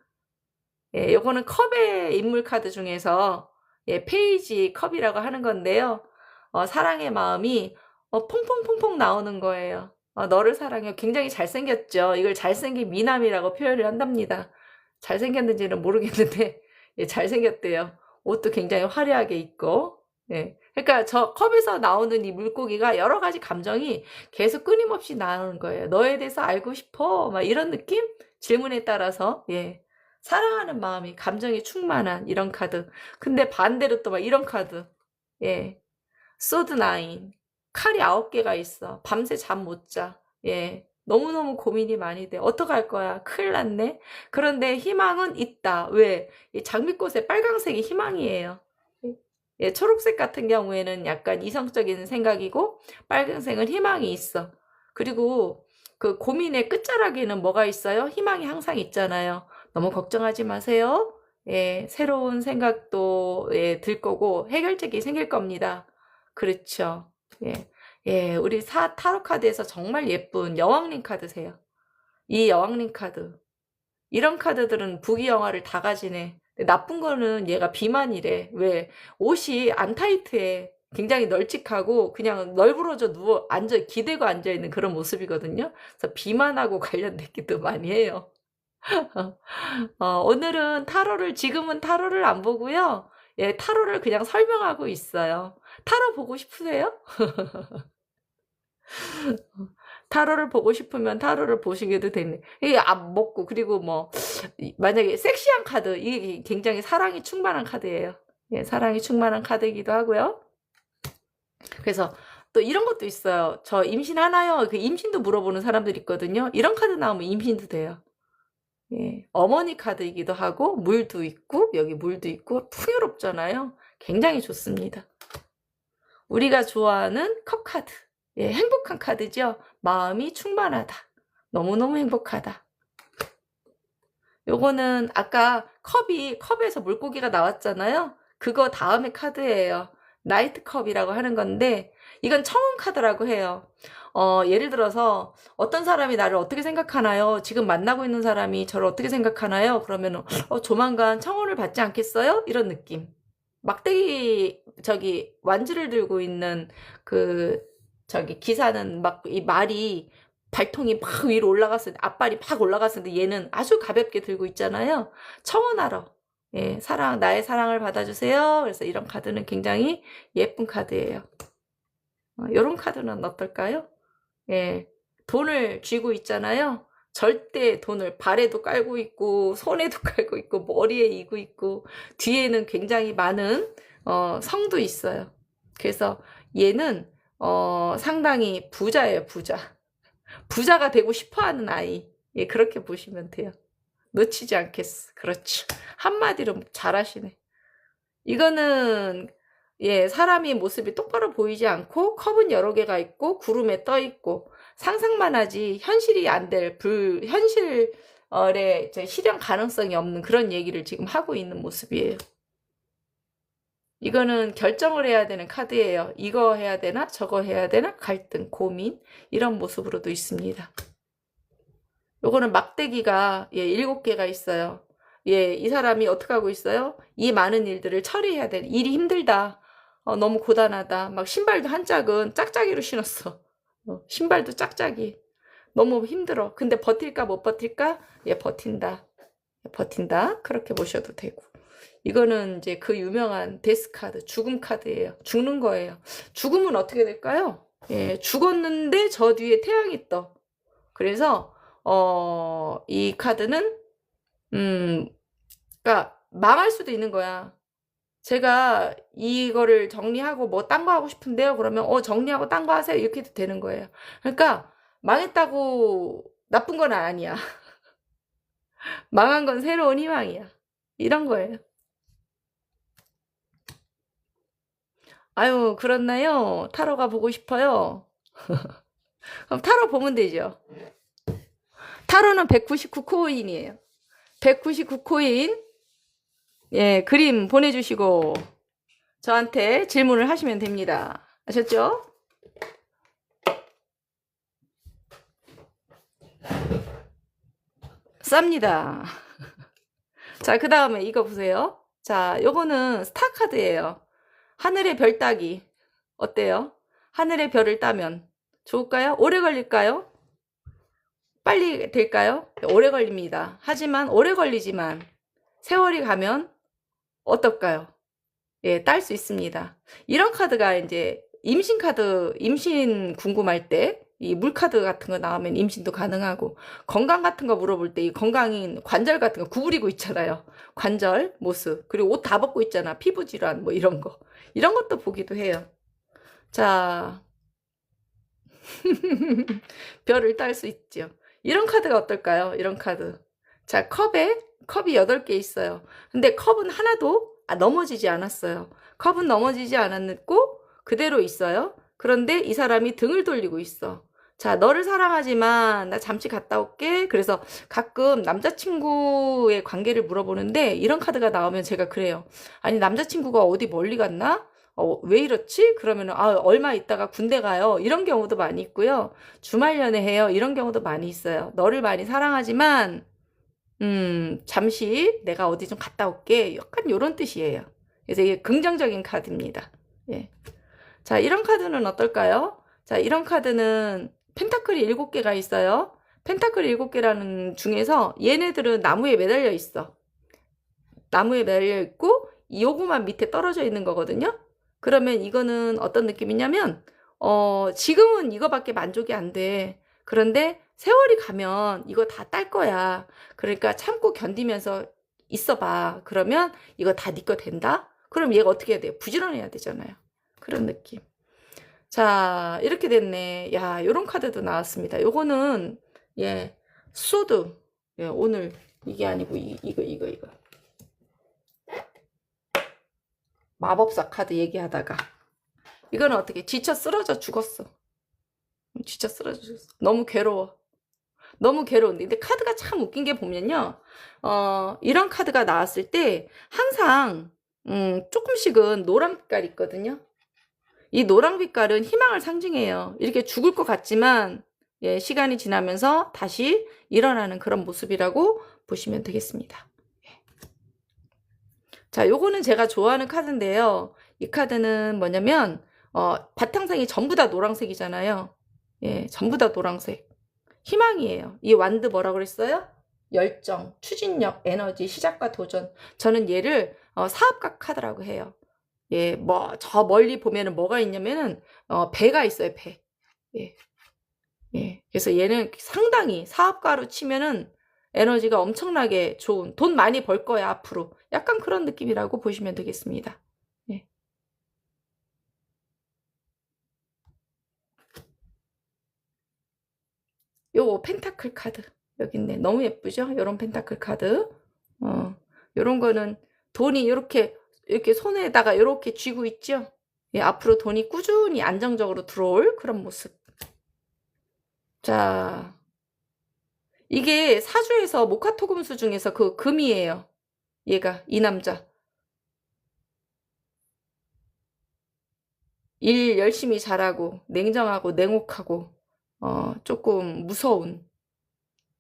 예, 요거는 컵의 인물 카드 중에서 예, 페이지 컵이라고 하는 건데요. 사랑의 마음이 퐁퐁퐁퐁 나오는 거예요. 너를 사랑해. 굉장히 잘생겼죠. 이걸 잘생긴 미남이라고 표현을 한답니다. 잘생겼는지는 모르겠는데 예, 잘생겼대요. 옷도 굉장히 화려하게 입고. 예. 그러니까 저 컵에서 나오는 이 물고기가 여러 가지 감정이 계속 끊임없이 나오는 거예요. 너에 대해서 알고 싶어. 막 이런 느낌? 질문에 따라서 예. 사랑하는 마음이 감정이 충만한 이런 카드. 근데 반대로 또 막 이런 카드. 예. 소드 나인. 칼이 9개가 있어. 밤새 잠 못 자. 예. 너무너무 고민이 많이 돼. 어떡할 거야? 큰일 났네. 그런데 희망은 있다. 왜? 이 장미꽃의 빨강색이 희망이에요. 예, 초록색 같은 경우에는 약간 이성적인 생각이고 빨간색은 희망이 있어. 그리고 그 고민의 끝자락에는 뭐가 있어요? 희망이 항상 있잖아요. 너무 걱정하지 마세요. 예, 새로운 생각도 예, 들 거고 해결책이 생길 겁니다. 그렇죠. 예, 예, 우리 타로 카드에서 정말 예쁜 여왕님 카드세요. 이 여왕님 카드. 이런 카드들은 부귀영화를 다 가지네. 나쁜 거는 얘가 비만이래. 왜? 옷이 안 타이트해. 굉장히 널찍하고 그냥 널브러져 누워 앉아 기대고 앉아 있는 그런 모습이거든요. 그래서 비만하고 관련됐기도 많이 해요. 오늘은 지금은 타로를 안 보고요. 예, 타로를 그냥 설명하고 있어요. 타로 보고 싶으세요? 타로를 보고 싶으면 타로를 보시게도 되네. 이게 안 먹고 그리고 뭐 만약에 섹시한 카드 이게 굉장히 사랑이 충만한 카드예요. 예, 사랑이 충만한 카드이기도 하고요. 그래서 또 이런 것도 있어요. 저 임신하나요? 그 임신도 물어보는 사람들 있거든요. 이런 카드 나오면 임신도 돼요. 예, 어머니 카드이기도 하고 물도 있고 여기 물도 있고 풍요롭잖아요. 굉장히 좋습니다. 우리가 좋아하는 컵 카드. 예, 행복한 카드죠. 마음이 충만하다. 너무너무 행복하다. 요거는 아까 컵에서 물고기가 나왔잖아요. 그거 다음에 카드예요. 나이트 컵이라고 하는 건데 이건 청혼 카드라고 해요. 예를 들어서 어떤 사람이 나를 어떻게 생각하나요? 지금 만나고 있는 사람이 저를 어떻게 생각하나요? 그러면 조만간 청혼을 받지 않겠어요? 이런 느낌. 막대기 완지를 들고 있는 기사는 막 이 말이 발통이 막 위로 올라갔을 때 앞발이 팍 올라갔을 때 얘는 아주 가볍게 들고 있잖아요. 청혼하러. 예, 나의 사랑을 받아주세요. 그래서 이런 카드는 굉장히 예쁜 카드예요. 이런 카드는 어떨까요? 예, 돈을 쥐고 있잖아요. 절대 돈을 발에도 깔고 있고 손에도 깔고 있고 머리에 이고 있고 뒤에는 굉장히 많은 성도 있어요. 그래서 얘는 상당히 부자예요, 부자. 부자가 되고 싶어하는 아이. 예, 그렇게 보시면 돼요. 놓치지 않겠어. 그렇죠. 한마디로 잘하시네. 이거는 예, 사람이 모습이 똑바로 보이지 않고 컵은 여러 개가 있고 구름에 떠 있고 상상만 하지 현실이 안 될 현실의 실현 가능성이 없는 그런 얘기를 지금 하고 있는 모습이에요. 이거는 결정을 해야 되는 카드예요. 이거 해야 되나 저거 해야 되나 갈등, 고민 이런 모습으로도 있습니다. 요거는 막대기가 7개가 있어요. 예, 이 사람이 어떻게 하고 있어요? 이 많은 일들을 처리해야 돼. 일이 힘들다. 너무 고단하다. 막 신발도 한 짝은 짝짝이로 신었어. 신발도 짝짝이. 너무 힘들어. 근데 버틸까 못 버틸까? 예, 버틴다. 버틴다. 그렇게 보셔도 되고. 이거는 이제 그 유명한 데스 카드, 죽음 카드예요. 죽는 거예요. 죽음은 어떻게 될까요? 예, 죽었는데 저 뒤에 태양이 떠. 그래서 이 카드는 그러니까 망할 수도 있는 거야. 제가 이거를 정리하고 뭐 딴 거 하고 싶은데요. 그러면 정리하고 딴 거 하세요. 이렇게 해도 되는 거예요. 그러니까 망했다고 나쁜 건 아니야. 망한 건 새로운 희망이야. 이런 거예요. 아유, 그렇나요? 타로가 보고 싶어요. 그럼 타로 보면 되죠. 타로는 199코인이에요. 199코인. 예, 그림 보내주시고 저한테 질문을 하시면 됩니다. 아셨죠? 쌉니다. 자, 그 다음에 이거 보세요. 자, 요거는 스타카드예요. 하늘의 별 따기. 어때요? 하늘의 별을 따면 좋을까요? 오래 걸릴까요? 빨리 될까요? 오래 걸립니다. 하지만 오래 걸리지만 세월이 가면 어떨까요? 예, 딸 수 있습니다. 이런 카드가 이제 임신 카드, 임신 궁금할 때 이 물카드 같은 거 나오면 임신도 가능하고 건강 같은 거 물어볼 때 이 건강인 관절 같은 거 구부리고 있잖아요. 관절 모습. 그리고 옷 다 벗고 있잖아. 피부 질환 뭐 이런 거. 이런 것도 보기도 해요. 자, 별을 딸 수 있죠. 이런 카드가 어떨까요? 이런 카드. 자, 컵이 8개 있어요. 근데 컵은 하나도 넘어지지 않았어요. 컵은 넘어지지 않았고 그대로 있어요. 그런데 이 사람이 등을 돌리고 있어. 자, 너를 사랑하지만 나 잠시 갔다 올게. 그래서 가끔 남자친구의 관계를 물어보는데 이런 카드가 나오면 제가 그래요. 아니, 남자친구가 어디 멀리 갔나? 왜 이렇지? 그러면 얼마 있다가 군대 가요. 이런 경우도 많이 있고요. 주말 연애해요. 이런 경우도 많이 있어요. 너를 많이 사랑하지만 잠시 내가 어디 좀 갔다 올게. 약간 요런 뜻이에요. 그래서 이게 긍정적인 카드입니다. 예. 자, 이런 카드는 어떨까요? 자, 이런 카드는 펜타클이 7개가 있어요. 펜타클 7개라는 중에서 얘네들은 나무에 매달려 있어. 나무에 매달려 있고 요거만 밑에 떨어져 있는 거거든요. 그러면 이거는 어떤 느낌이냐면 지금은 이거밖에 만족이 안 돼. 그런데 세월이 가면 이거 다 딸 거야. 그러니까 참고 견디면서 있어봐. 그러면 이거 다 네 거 된다? 그럼 얘가 어떻게 해야 돼요? 부지런해야 되잖아요. 그런 느낌. 자, 이렇게 됐네. 야, 요런 카드도 나왔습니다. 요거는 예, 소드. 예, 오늘 이게 아니고 이거. 마법사 카드 얘기하다가 이거는 어떻게 지쳐 쓰러져 죽었어. 진짜 쓰러져 죽었어. 너무 괴로워. 너무 괴로운데. 근데 카드가 참 웃긴 게 보면요. 이런 카드가 나왔을 때 항상 조금씩은 노란 빛깔이 있거든요. 이 노란 빛깔은 희망을 상징해요. 이렇게 죽을 것 같지만 예, 시간이 지나면서 다시 일어나는 그런 모습이라고 보시면 되겠습니다. 자, 요거는 제가 좋아하는 카드인데요. 이 카드는 뭐냐면 바탕색이 전부 다 노란색이잖아요. 예, 전부 다 노란색. 희망이에요. 이 완드 뭐라고 그랬어요? 열정, 추진력, 에너지, 시작과 도전. 저는 얘를 사업가 카드라고 해요. 예, 뭐 저 멀리 보면은 뭐가 있냐면은 배가 있어요, 배. 예. 예. 그래서 얘는 상당히 사업가로 치면은 에너지가 엄청나게 좋은, 돈 많이 벌 거야, 앞으로. 약간 그런 느낌이라고 보시면 되겠습니다. 예. 요거 펜타클 카드. 여기 있네. 너무 예쁘죠? 요런 펜타클 카드. 요런 거는 돈이 이렇게 손에다가 이렇게 쥐고 있죠? 예, 앞으로 돈이 꾸준히 안정적으로 들어올 그런 모습. 자, 이게 사주에서 모카토금수 중에서 그 금이에요. 얘가, 이 남자. 일 열심히 잘하고, 냉정하고, 냉혹하고, 조금 무서운,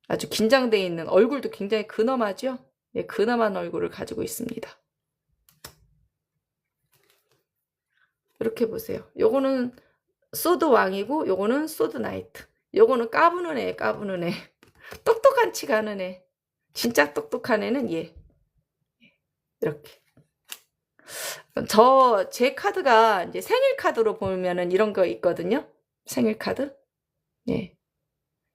아주 긴장되어 있는 얼굴도 굉장히 근엄하죠? 예, 근엄한 얼굴을 가지고 있습니다. 이렇게 보세요. 요거는 소드 왕이고, 요거는 소드 나이트. 요거는 까부는 애, 까부는 애. 똑똑한 치 가는 애. 진짜 똑똑한 애는 얘. 이렇게. 제 카드가 이제 생일 카드로 보면은 이런 거 있거든요. 생일 카드. 예.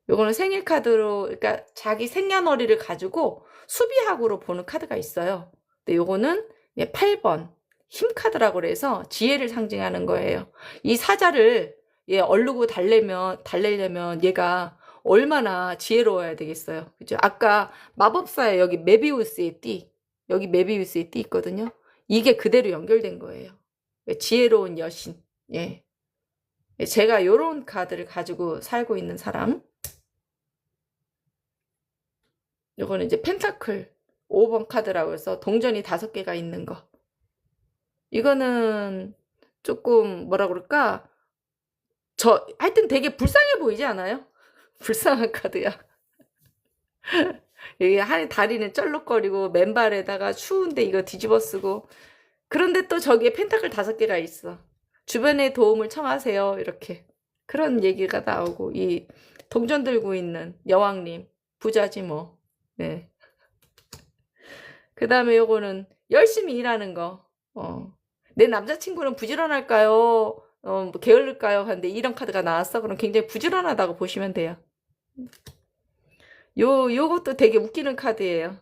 요거는 생일 카드로, 그러니까 자기 생년월일을 가지고 수비학으로 보는 카드가 있어요. 근데 요거는 8번 힘 카드라고 그래서 지혜를 상징하는 거예요. 이 사자를 얼르고 달래려면 얘가 얼마나 지혜로워야 되겠어요. 그죠? 아까 마법사에 여기 메비우스의 띠, 여기 메비우스의 띠 있거든요. 이게 그대로 연결된 거예요. 지혜로운 여신. 예. 제가 요런 카드를 가지고 살고 있는 사람. 요거는 이제 펜타클 5번 카드라고 해서 동전이 5개가 있는 거. 이거는 조금 뭐라 그럴까? 하여튼 되게 불쌍해 보이지 않아요? 불쌍한 카드야. 여기 한 다리는 쩔룩거리고 맨발에다가 추운데 이거 뒤집어 쓰고. 그런데 또 저기에 펜타클 5개가 있어. 주변에 도움을 청하세요. 이렇게. 그런 얘기가 나오고, 이 동전 들고 있는 여왕님. 부자지 뭐. 네. 그 다음에 요거는 열심히 일하는 거. 내 남자친구는 부지런할까요? 뭐 게을를까요? 하는데 이런 카드가 나왔어. 그럼 굉장히 부지런하다고 보시면 돼요. 요것도 되게 웃기는 카드예요.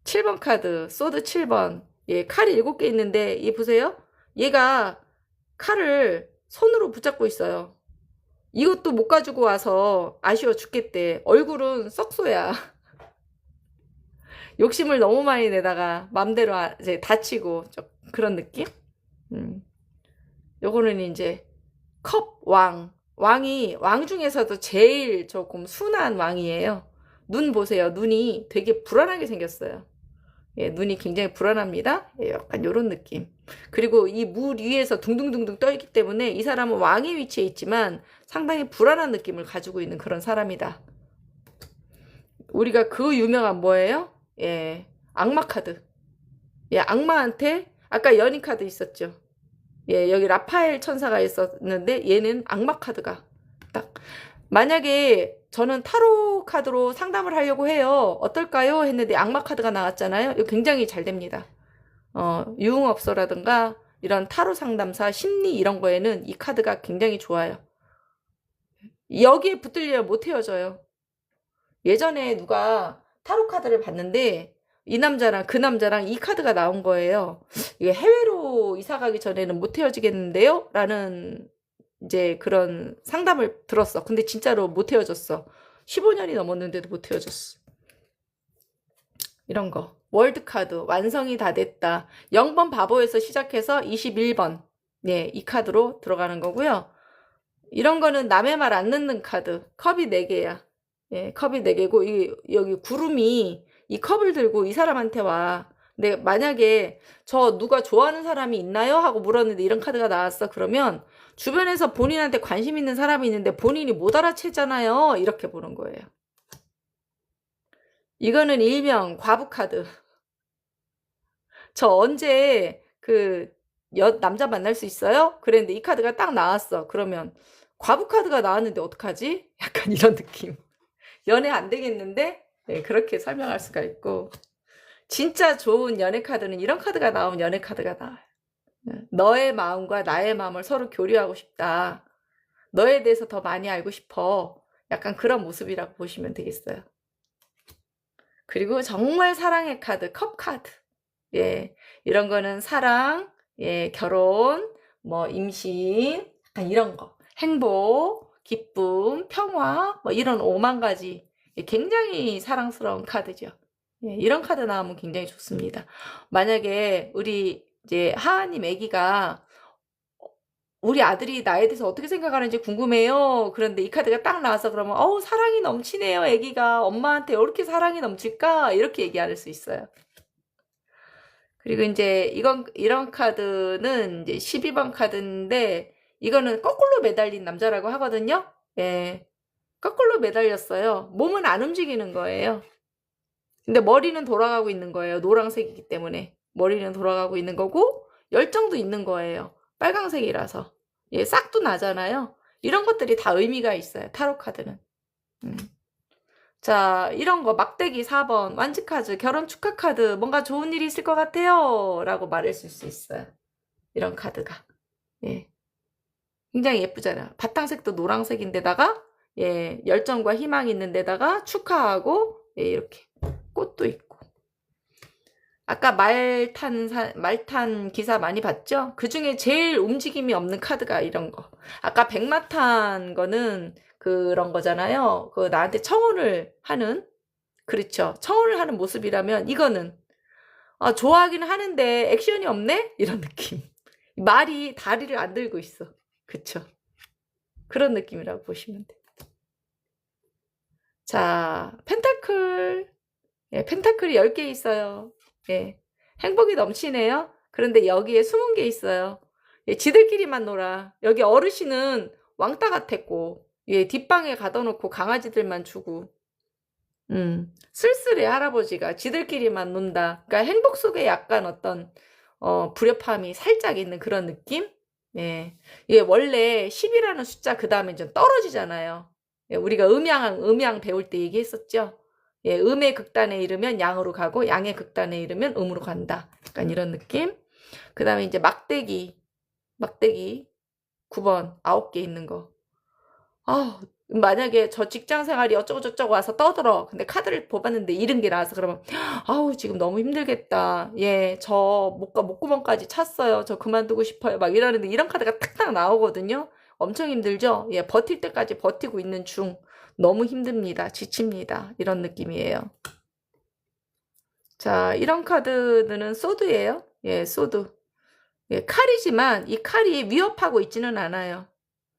7번 카드, 소드 7번. 예, 칼이 7개 있는데, 얘 보세요. 얘가 칼을 손으로 붙잡고 있어요. 이것도 못 가지고 와서 아쉬워 죽겠대. 얼굴은 썩소야. 욕심을 너무 많이 내다가 맘대로 이제 다치고 그런 느낌? 요거는 이제 컵 왕. 왕 중에서도 제일 조금 순한 왕이에요. 눈 보세요. 눈이 되게 불안하게 생겼어요. 예, 눈이 굉장히 불안합니다. 예, 약간 요런 느낌. 그리고 이 물 위에서 둥둥둥둥 떠있기 때문에 이 사람은 왕의 위치에 있지만 상당히 불안한 느낌을 가지고 있는 그런 사람이다. 우리가 그 유명한 뭐예요? 예, 악마 카드. 예, 악마한테 아까 연인 카드 있었죠. 예, 여기 라파엘 천사가 있었는데 얘는 악마 카드가 딱. 만약에 저는 타로 카드로 상담을 하려고 해요. 어떨까요? 했는데 악마 카드가 나왔잖아요. 이거 굉장히 잘 됩니다. 유흥업소라든가 이런 타로 상담사, 심리 이런 거에는 이 카드가 굉장히 좋아요. 여기에 붙들려 못 헤어져요. 예전에 누가 타로 카드를 봤는데 이 남자랑 그 남자랑 이 카드가 나온 거예요. 이게 해외로 이사 가기 전에는 못 헤어지겠는데요? 라는 이제 그런 상담을 들었어. 근데 진짜로 못 헤어졌어. 15년이 넘었는데도 못 헤어졌어. 이런 거. 월드카드 완성이 다 됐다. 0번 바보에서 시작해서 21번. 네, 이 카드로 들어가는 거고요. 이런 거는 남의 말 안 듣는 카드. 컵이 4개야. 예, 컵이 4개고 여기 구름이 이 컵을 들고 이 사람한테 와. 근데 만약에 저 누가 좋아하는 사람이 있나요? 하고 물었는데 이런 카드가 나왔어. 그러면 주변에서 본인한테 관심 있는 사람이 있는데 본인이 못 알아채잖아요. 이렇게 보는 거예요. 이거는 일명 과부 카드. 저 언제 남자 만날 수 있어요? 그랬는데 이 카드가 딱 나왔어. 그러면 과부 카드가 나왔는데 어떡하지? 약간 이런 느낌. 연애 안 되겠는데? 네, 그렇게 설명할 수가 있고. 진짜 좋은 연애 카드는 이런 카드가 나오면 연애 카드가 나와요. 너의 마음과 나의 마음을 서로 교류하고 싶다. 너에 대해서 더 많이 알고 싶어. 약간 그런 모습이라고 보시면 되겠어요. 그리고 정말 사랑의 카드, 컵 카드. 예, 이런 거는 사랑, 예, 결혼, 뭐 임신, 약간 이런 거. 행복, 기쁨, 평화, 뭐 이런 5만 가지. 굉장히 사랑스러운 카드죠. 예, 이런 카드 나오면 굉장히 좋습니다. 만약에 우리 이제 하하님 아기가 우리 아들이 나에 대해서 어떻게 생각하는지 궁금해요. 그런데 이 카드가 딱 나와서 그러면 사랑이 넘치네요. 아기가 엄마한테 왜 이렇게 사랑이 넘칠까? 이렇게 얘기할 수 있어요. 그리고 이제 이런 카드는 이제 12번 카드인데 이거는 거꾸로 매달린 남자라고 하거든요. 예. 거꾸로 매달렸어요. 몸은 안 움직이는 거예요. 근데 머리는 돌아가고 있는 거예요. 노란색이기 때문에. 머리는 돌아가고 있는 거고 열정도 있는 거예요. 빨강색이라서. 예, 싹도 나잖아요. 이런 것들이 다 의미가 있어요. 타로 카드는. 자, 이런 거 막대기 4번 완지 카드, 결혼 축하 카드, 뭔가 좋은 일이 있을 것 같아요. 라고 말했을 수 있어요. 이런 카드가. 예. 굉장히 예쁘잖아요. 바탕색도 노란색인데다가 예, 열정과 희망이 있는 데다가 축하하고 예, 이렇게 꽃도 있고. 아까 말탄 기사 많이 봤죠? 그 중에 제일 움직임이 없는 카드가 이런 거. 아까 백마탄 거는 그런 거잖아요. 그 나한테 청혼을 하는, 그렇죠. 청혼을 하는 모습이라면 이거는 좋아하긴 하는데 액션이 없네? 이런 느낌. 말이 다리를 안 들고 있어. 그쵸. 그런 느낌이라고 보시면 돼요. 자, 펜타클. 예, 펜타클이 10개 있어요. 예, 행복이 넘치네요. 그런데 여기에 20개 있어요. 예, 지들끼리만 놀아. 여기 어르신은 왕따 같았고, 예, 뒷방에 가둬놓고 강아지들만 주고, 쓸쓸해, 할아버지가. 지들끼리만 논다. 그러니까 행복 속에 약간 어떤, 불협화음이 살짝 있는 그런 느낌? 예. 이게 원래 10이라는 숫자 그 다음에 좀 떨어지잖아요. 예, 우리가 음양 배울 때 얘기했었죠. 예, 음의 극단에 이르면 양으로 가고 양의 극단에 이르면 음으로 간다. 약간 이런 느낌. 그 다음에 이제 막대기 9번 9개 있는 거. 아, 만약에 저 직장 생활이 어쩌고저쩌고 와서 떠들어. 근데 카드를 뽑았는데 이런 게 나와서 그러면 아우 지금 너무 힘들겠다. 예, 저 목구멍까지 찼어요. 저 그만두고 싶어요. 막 이러는데 이런 카드가 탁탁 나오거든요. 엄청 힘들죠? 예, 버틸 때까지 버티고 있는 중. 너무 힘듭니다. 지칩니다. 이런 느낌이에요. 자, 이런 카드는 소드예요. 예, 소드. 예, 칼이지만 이 칼이 위협하고 있지는 않아요.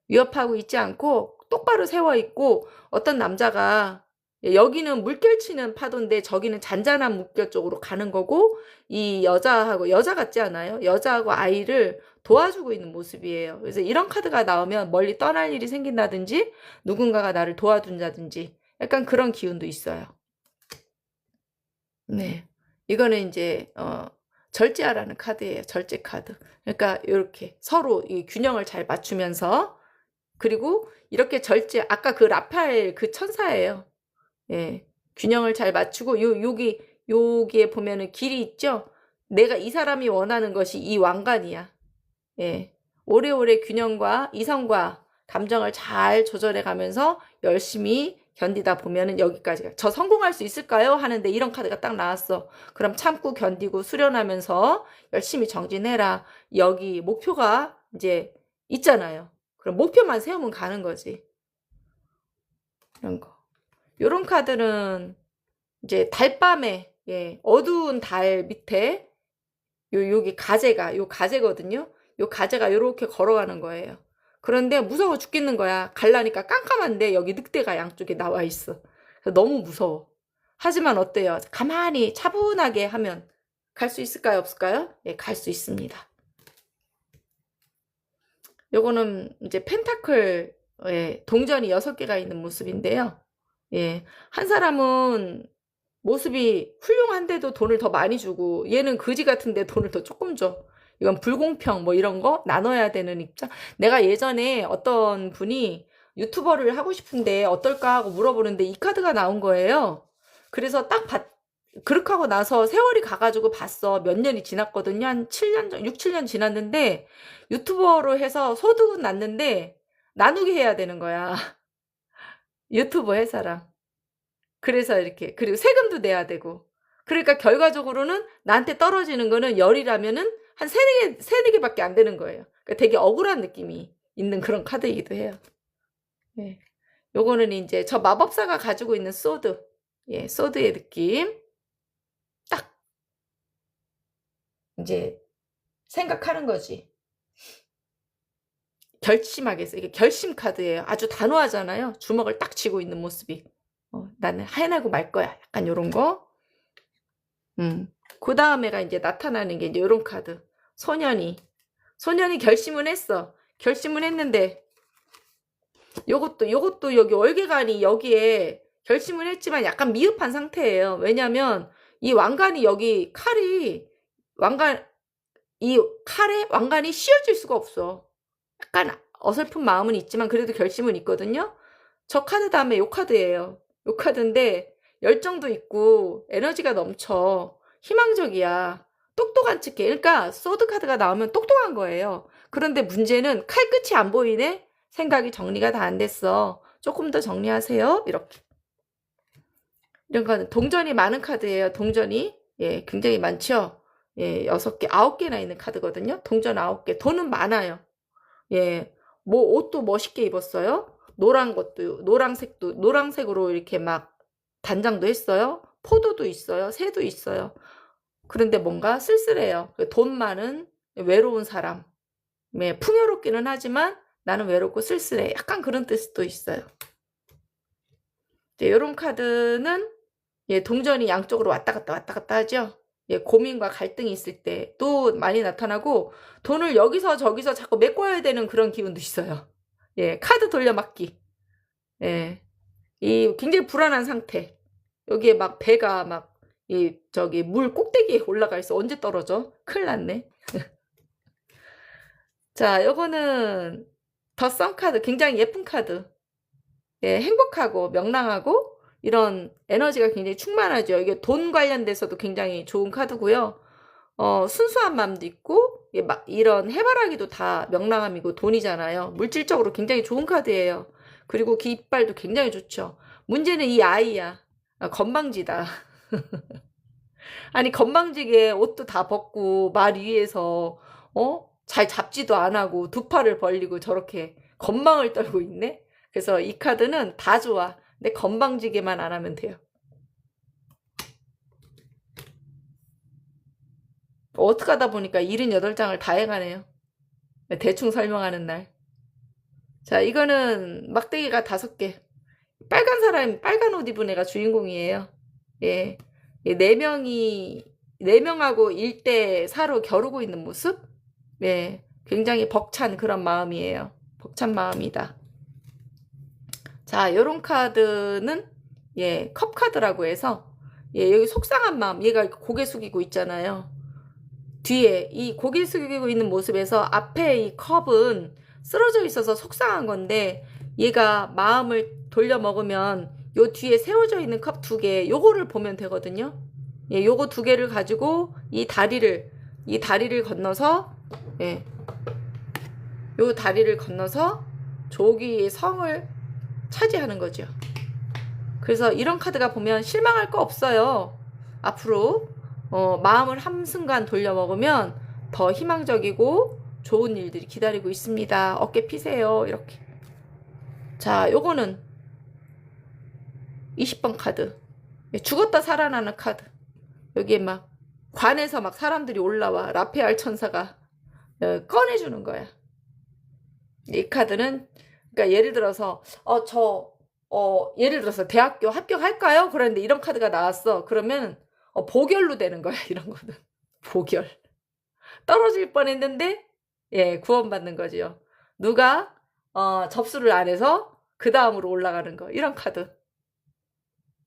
위협하고 있지 않고 똑바로 세워 있고 어떤 남자가 예, 여기는 물결 치는 파도인데 저기는 잔잔한 물결 쪽으로 가는 거고 이 여자하고 여자 같지 않아요? 여자하고 아이를 도와주고 있는 모습이에요. 그래서 이런 카드가 나오면 멀리 떠날 일이 생긴다든지 누군가가 나를 도와준다든지 약간 그런 기운도 있어요. 네. 이거는 이제 절제하라는 카드예요. 절제 카드. 그러니까 이렇게 서로 이 균형을 잘 맞추면서 그리고 이렇게 아까 그 라파엘 그 천사예요. 예. 균형을 잘 맞추고, 여기에 보면은 길이 있죠? 내가 이 사람이 원하는 것이 이 왕관이야. 예. 오래오래 균형과 이성과 감정을 잘 조절해 가면서 열심히 견디다 보면은 여기까지 저 성공할 수 있을까요? 하는데 이런 카드가 딱 나왔어. 그럼 참고 견디고 수련하면서 열심히 정진해라. 여기 목표가 이제 있잖아요. 그럼 목표만 세우면 가는 거지. 이런 거. 요런 카드는 이제 달밤에 예, 어두운 달 밑에 여기 요 가재거든요. 요 가재가 요렇게 걸어가는 거예요. 그런데 무서워 죽겠는 거야. 갈라니까 깜깜한데 여기 늑대가 양쪽에 나와 있어. 그래서 너무 무서워. 하지만 어때요? 가만히 차분하게 하면 갈 수 있을까요? 없을까요? 예, 갈 수 있습니다. 요거는 이제 펜타클 예, 동전이 6개가 있는 모습인데요. 예, 한 사람은 모습이 훌륭한데도 돈을 더 많이 주고 얘는 거지 같은데 돈을 더 조금 줘. 이건 불공평 뭐 이런 거 나눠야 되는 입장. 내가 예전에 어떤 분이 유튜버를 하고 싶은데 어떨까 하고 물어보는데 이 카드가 나온 거예요. 그래서 그렇게 하고 나서 세월이 가가지고 봤어. 몇 년이 지났거든요. 한 7년, 6, 7년 지났는데 유튜버로 해서 소득은 났는데 나누게 해야 되는 거야. 유튜버 회사랑. 그래서 이렇게 그리고 세금도 내야 되고 그러니까 결과적으로는 나한테 떨어지는 거는 열이라면은 한 세네 개밖에 안 되는 거예요. 그러니까 되게 억울한 느낌이 있는 그런 카드이기도 해요. 예. 요거는 이제 저 마법사가 가지고 있는 소드. 예, 소드의 느낌. 딱 이제 생각하는 거지. 결심하겠어. 이게 결심 카드예요. 아주 단호하잖아요. 주먹을 딱 쥐고 있는 모습이. 나는 해내고 말 거야. 약간 요런 거. 그 다음에가 이제 나타나는 게 이제 요런 카드. 소년이 결심은 했어. 결심은 했는데, 요것도 여기 월계관이 여기에 결심을 했지만 약간 미흡한 상태예요. 왜냐면 이 왕관이 여기 이 칼에 왕관이 씌워질 수가 없어. 약간 어설픈 마음은 있지만 그래도 결심은 있거든요. 저 카드 다음에 요 카드예요. 요 카드인데 열정도 있고 에너지가 넘쳐. 희망적이야. 똑똑한 척해. 그러니까 소드 카드가 나오면 똑똑한 거예요. 그런데 문제는 칼끝이 안 보이네? 생각이 정리가 다 안 됐어. 조금 더 정리하세요. 이렇게. 이런 거는 동전이 많은 카드예요. 동전이. 예, 굉장히 많죠? 예, 6개, 9개나 있는 카드거든요. 동전 9개. 돈은 많아요. 예, 뭐 옷도 멋있게 입었어요. 노란 것도, 노란색도, 노란색으로 이렇게 막 단장도 했어요. 포도도 있어요. 새도 있어요. 그런데 뭔가 쓸쓸해요. 돈 많은 외로운 사람. 예, 풍요롭기는 하지만 나는 외롭고 쓸쓸해. 약간 그런 뜻도 있어요. 이런 카드는 예, 동전이 양쪽으로 왔다 갔다 하죠. 예, 고민과 갈등이 있을 때 또 많이 나타나고 돈을 여기서 저기서 자꾸 메꿔야 되는 그런 기분도 있어요. 예, 카드 돌려막기. 예, 이 굉장히 불안한 상태. 여기에 막 배가 막 이 저기 물 꼭대기에 올라가 있어. 언제 떨어져? 큰일 났네. 자, 요거는 더 썬 카드. 굉장히 예쁜 카드. 예, 행복하고 명랑하고 이런 에너지가 굉장히 충만하죠. 이게 돈 관련돼서도 굉장히 좋은 카드고요. 순수한 마음도 있고 예, 막 이런 해바라기도 다 명랑함이고 돈이잖아요. 물질적으로 굉장히 좋은 카드예요. 그리고 깃발도 굉장히 좋죠. 문제는 이 아이야. 건방지다. 아니 건방지게 옷도 다 벗고 말 위에서 잘 잡지도 안 하고 두 팔을 벌리고 저렇게 건방을 떨고 있네. 그래서 이 카드는 다 좋아. 근데 건방지게만 안 하면 돼요. 어떻게 하다 보니까 78장을 다 해가네요. 대충 설명하는 날. 자, 이거는 막대기가 5개. 빨간 사람, 빨간 옷 입은 애가 주인공이에요. 예. 네 명이, 4명하고 1대 4로 겨루고 있는 모습? 예. 굉장히 벅찬 그런 마음이에요. 벅찬 마음이다. 자, 요런 카드는, 예, 컵 카드라고 해서, 예, 여기 속상한 마음, 얘가 고개 숙이고 있잖아요. 뒤에 이 고개 숙이고 있는 모습에서 앞에 이 컵은 쓰러져 있어서 속상한 건데 얘가 마음을 돌려 먹으면 요 뒤에 세워져 있는 컵 2개 요거를 보면 되거든요. 예, 요거 2개를 가지고 이 다리를 건너서 예, 요 다리를 건너서 저기의 성을 차지하는 거죠. 그래서 이런 카드가 보면 실망할 거 없어요. 앞으로 마음을 한순간 돌려먹으면 더 희망적이고 좋은 일들이 기다리고 있습니다. 어깨 피세요. 이렇게. 자, 요거는 20번 카드. 죽었다 살아나는 카드. 여기에 막 관에서 막 사람들이 올라와. 라페알 천사가 꺼내주는 거야. 이 카드는 그러니까 예를 들어서 예를 들어서 대학교 합격할까요? 그런데 이런 카드가 나왔어. 그러면 보결로 되는 거야. 이런 거는. 보결. 떨어질 뻔했는데 예, 구원받는 거지요. 누가 접수를 안 해서 그 다음으로 올라가는 거. 이런 카드.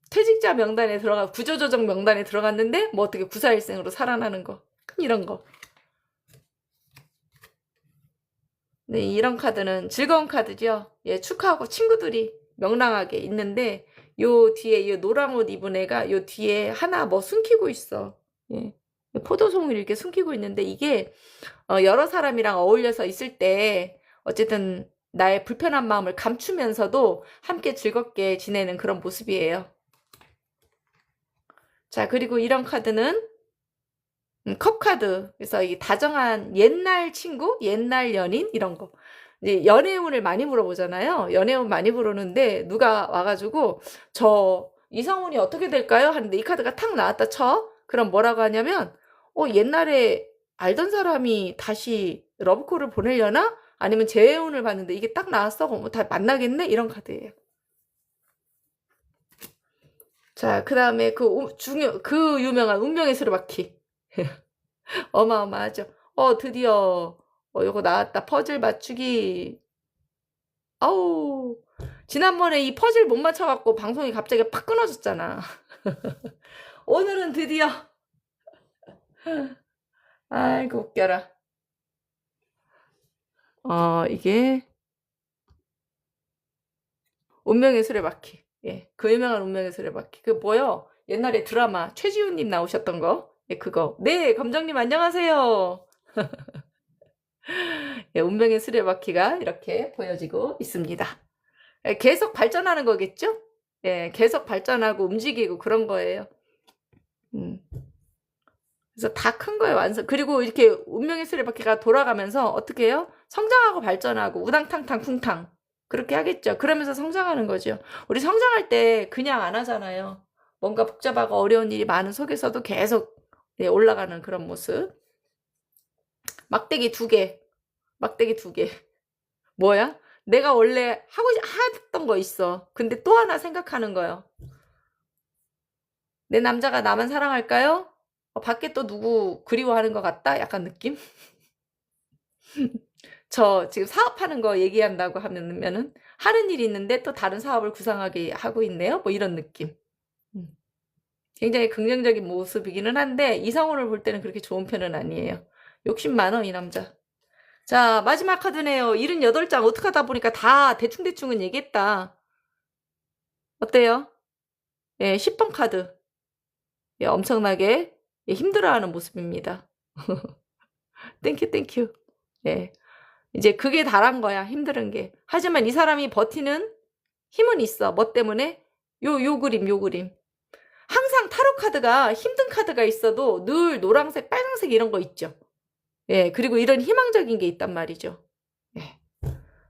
퇴직자 명단에 구조조정 명단에 들어갔는데 뭐 어떻게 구사일생으로 살아나는 거. 이런 거. 네, 이런 카드는 즐거운 카드죠. 예, 축하하고 친구들이 명랑하게 있는데 요 뒤에 요 노란 옷 입은 애가 요 뒤에 하나 뭐 숨기고 있어. 예. 포도송을 이렇게 숨기고 있는데 이게 여러 사람이랑 어울려서 있을 때 어쨌든 나의 불편한 마음을 감추면서도 함께 즐겁게 지내는 그런 모습이에요. 자, 그리고 이런 카드는 컵 카드. 그래서 이 다정한 옛날 친구, 옛날 연인 이런 거. 이제 연애운을 많이 물어보잖아요. 연애운 많이 물었는데 누가 와가지고 저 이성운이 어떻게 될까요? 하는데 이 카드가 탁 나왔다 쳐. 그럼 뭐라고 하냐면 옛날에 알던 사람이 다시 러브콜을 보내려나? 아니면 재운을 봤는데 이게 딱 나왔어. 그럼 다 만나겠네? 이런 카드예요. 자, 그 다음에 그 유명한 운명의 수레바퀴. 어마어마하죠. 드디어 요거 나왔다. 퍼즐 맞추기. 아우, 지난번에 이 퍼즐 못 맞춰갖고 방송이 갑자기 팍 끊어졌잖아. 오늘은 드디어 아이고 웃겨라. 이게 운명의 수레바퀴. 예, 그 유명한 운명의 수레바퀴. 그 뭐요? 옛날에 드라마 최지훈님 나오셨던 거. 예, 그거. 네, 검정님 안녕하세요. 예, 운명의 수레바퀴가 이렇게 보여지고 있습니다. 예, 계속 발전하는 거겠죠? 예, 계속 발전하고 움직이고 그런 거예요. 그래서 다 큰 거예요, 완성. 그리고 이렇게 운명의 수레바퀴가 돌아가면서 어떻게 해요? 성장하고 발전하고 우당탕탕 쿵탕. 그렇게 하겠죠. 그러면서 성장하는 거죠. 우리 성장할 때 그냥 안 하잖아요. 뭔가 복잡하고 어려운 일이 많은 속에서도 계속 네, 올라가는 그런 모습. 막대기 2개. 막대기 2개. 뭐야? 내가 원래 하던 거 있어. 근데 또 하나 생각하는 거예요. 내 남자가 나만 사랑할까요? 밖에 또 누구 그리워하는 것 같다? 약간 느낌? 저 지금 사업하는 거 얘기한다고 하면은 하는 일이 있는데 또 다른 사업을 구상하게 하고 있네요. 뭐 이런 느낌. 음. 굉장히 긍정적인 모습이기는 한데 이성으로 볼 때는 그렇게 좋은 편은 아니에요. 욕심 많어 이 남자. 자, 마지막 카드네요. 78장 어떡하다 보니까 다 대충대충은 얘기했다. 어때요? 예, 10번 카드. 예, 엄청나게 예, 힘들어하는 모습입니다. 땡큐 땡큐. 예. 이제 그게 다란 거야. 힘든 게. 하지만 이 사람이 버티는 힘은 있어. 뭐 때문에? 요 그림, 요 그림. 항상 타로 카드가 힘든 카드가 있어도 늘 노란색, 빨간색 이런 거 있죠. 예, 그리고 이런 희망적인 게 있단 말이죠. 예.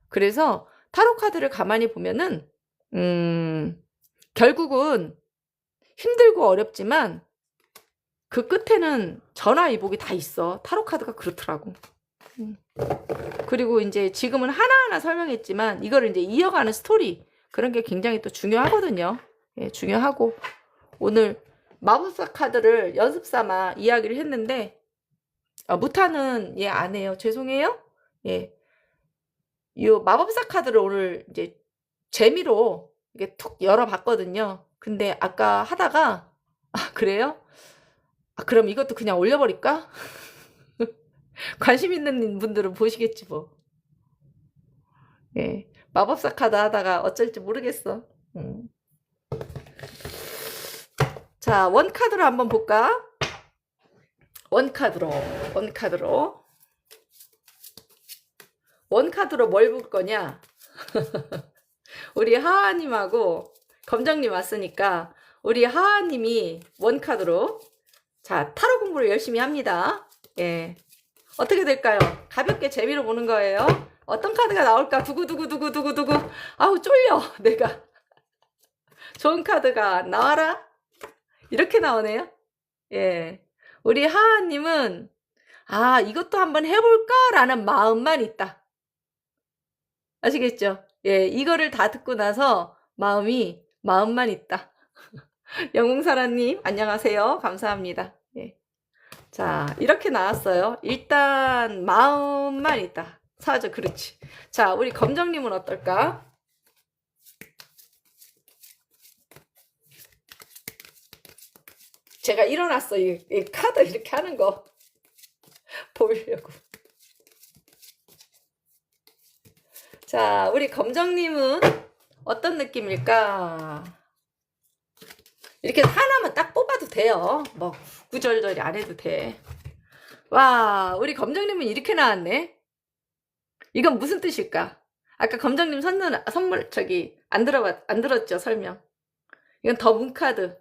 그래서 타로 카드를 가만히 보면은, 결국은 힘들고 어렵지만 그 끝에는 전화위복이 다 있어. 타로 카드가 그렇더라고. 그리고 이제 지금은 하나하나 설명했지만 이거를 이제 이어가는 스토리 그런 게 굉장히 또 중요하거든요. 예, 중요하고 오늘 마법사 카드를 연습 삼아 이야기를 했는데 무타는 예, 안 해요. 죄송해요. 예. 이 마법사 카드를 오늘 이제 재미로 이게 툭 열어봤거든요. 근데 아까 하다가 그래요? 그럼 이것도 그냥 올려버릴까? 관심 있는 분들은 보시겠지 뭐. 예. 마법사 카드 하다가 어쩔지 모르겠어. 자, 원카드로 한번 볼까? 원카드로. 원카드로 뭘 볼 거냐? 우리 하하님하고 검정님 왔으니까 우리 하하님이 원카드로 자, 타로 공부를 열심히 합니다. 예. 어떻게 될까요? 가볍게 재미로 보는 거예요. 어떤 카드가 나올까? 두구두구두구두구두구. 아우, 쫄려, 내가. 좋은 카드가 나와라. 이렇게 나오네요. 예. 우리 하하님은, 이것도 한번 해볼까라는 마음만 있다. 아시겠죠? 예, 이거를 다 듣고 나서 마음만 있다. 영웅사라님, 안녕하세요. 감사합니다. 예. 자, 이렇게 나왔어요. 일단 마음만 있다. 사죠, 그렇지. 자, 우리 검정님은 어떨까? 제가 일어났어. 이 카드 이렇게 하는 거 보이려고. 자, 우리 검정님은 어떤 느낌일까? 이렇게 하나만 딱 뽑아도 돼요. 뭐 구절절이 안 해도 돼. 와, 우리 검정님은 이렇게 나왔네. 이건 무슨 뜻일까? 아까 검정님 선물 안 들었죠, 설명. 이건 더 문카드.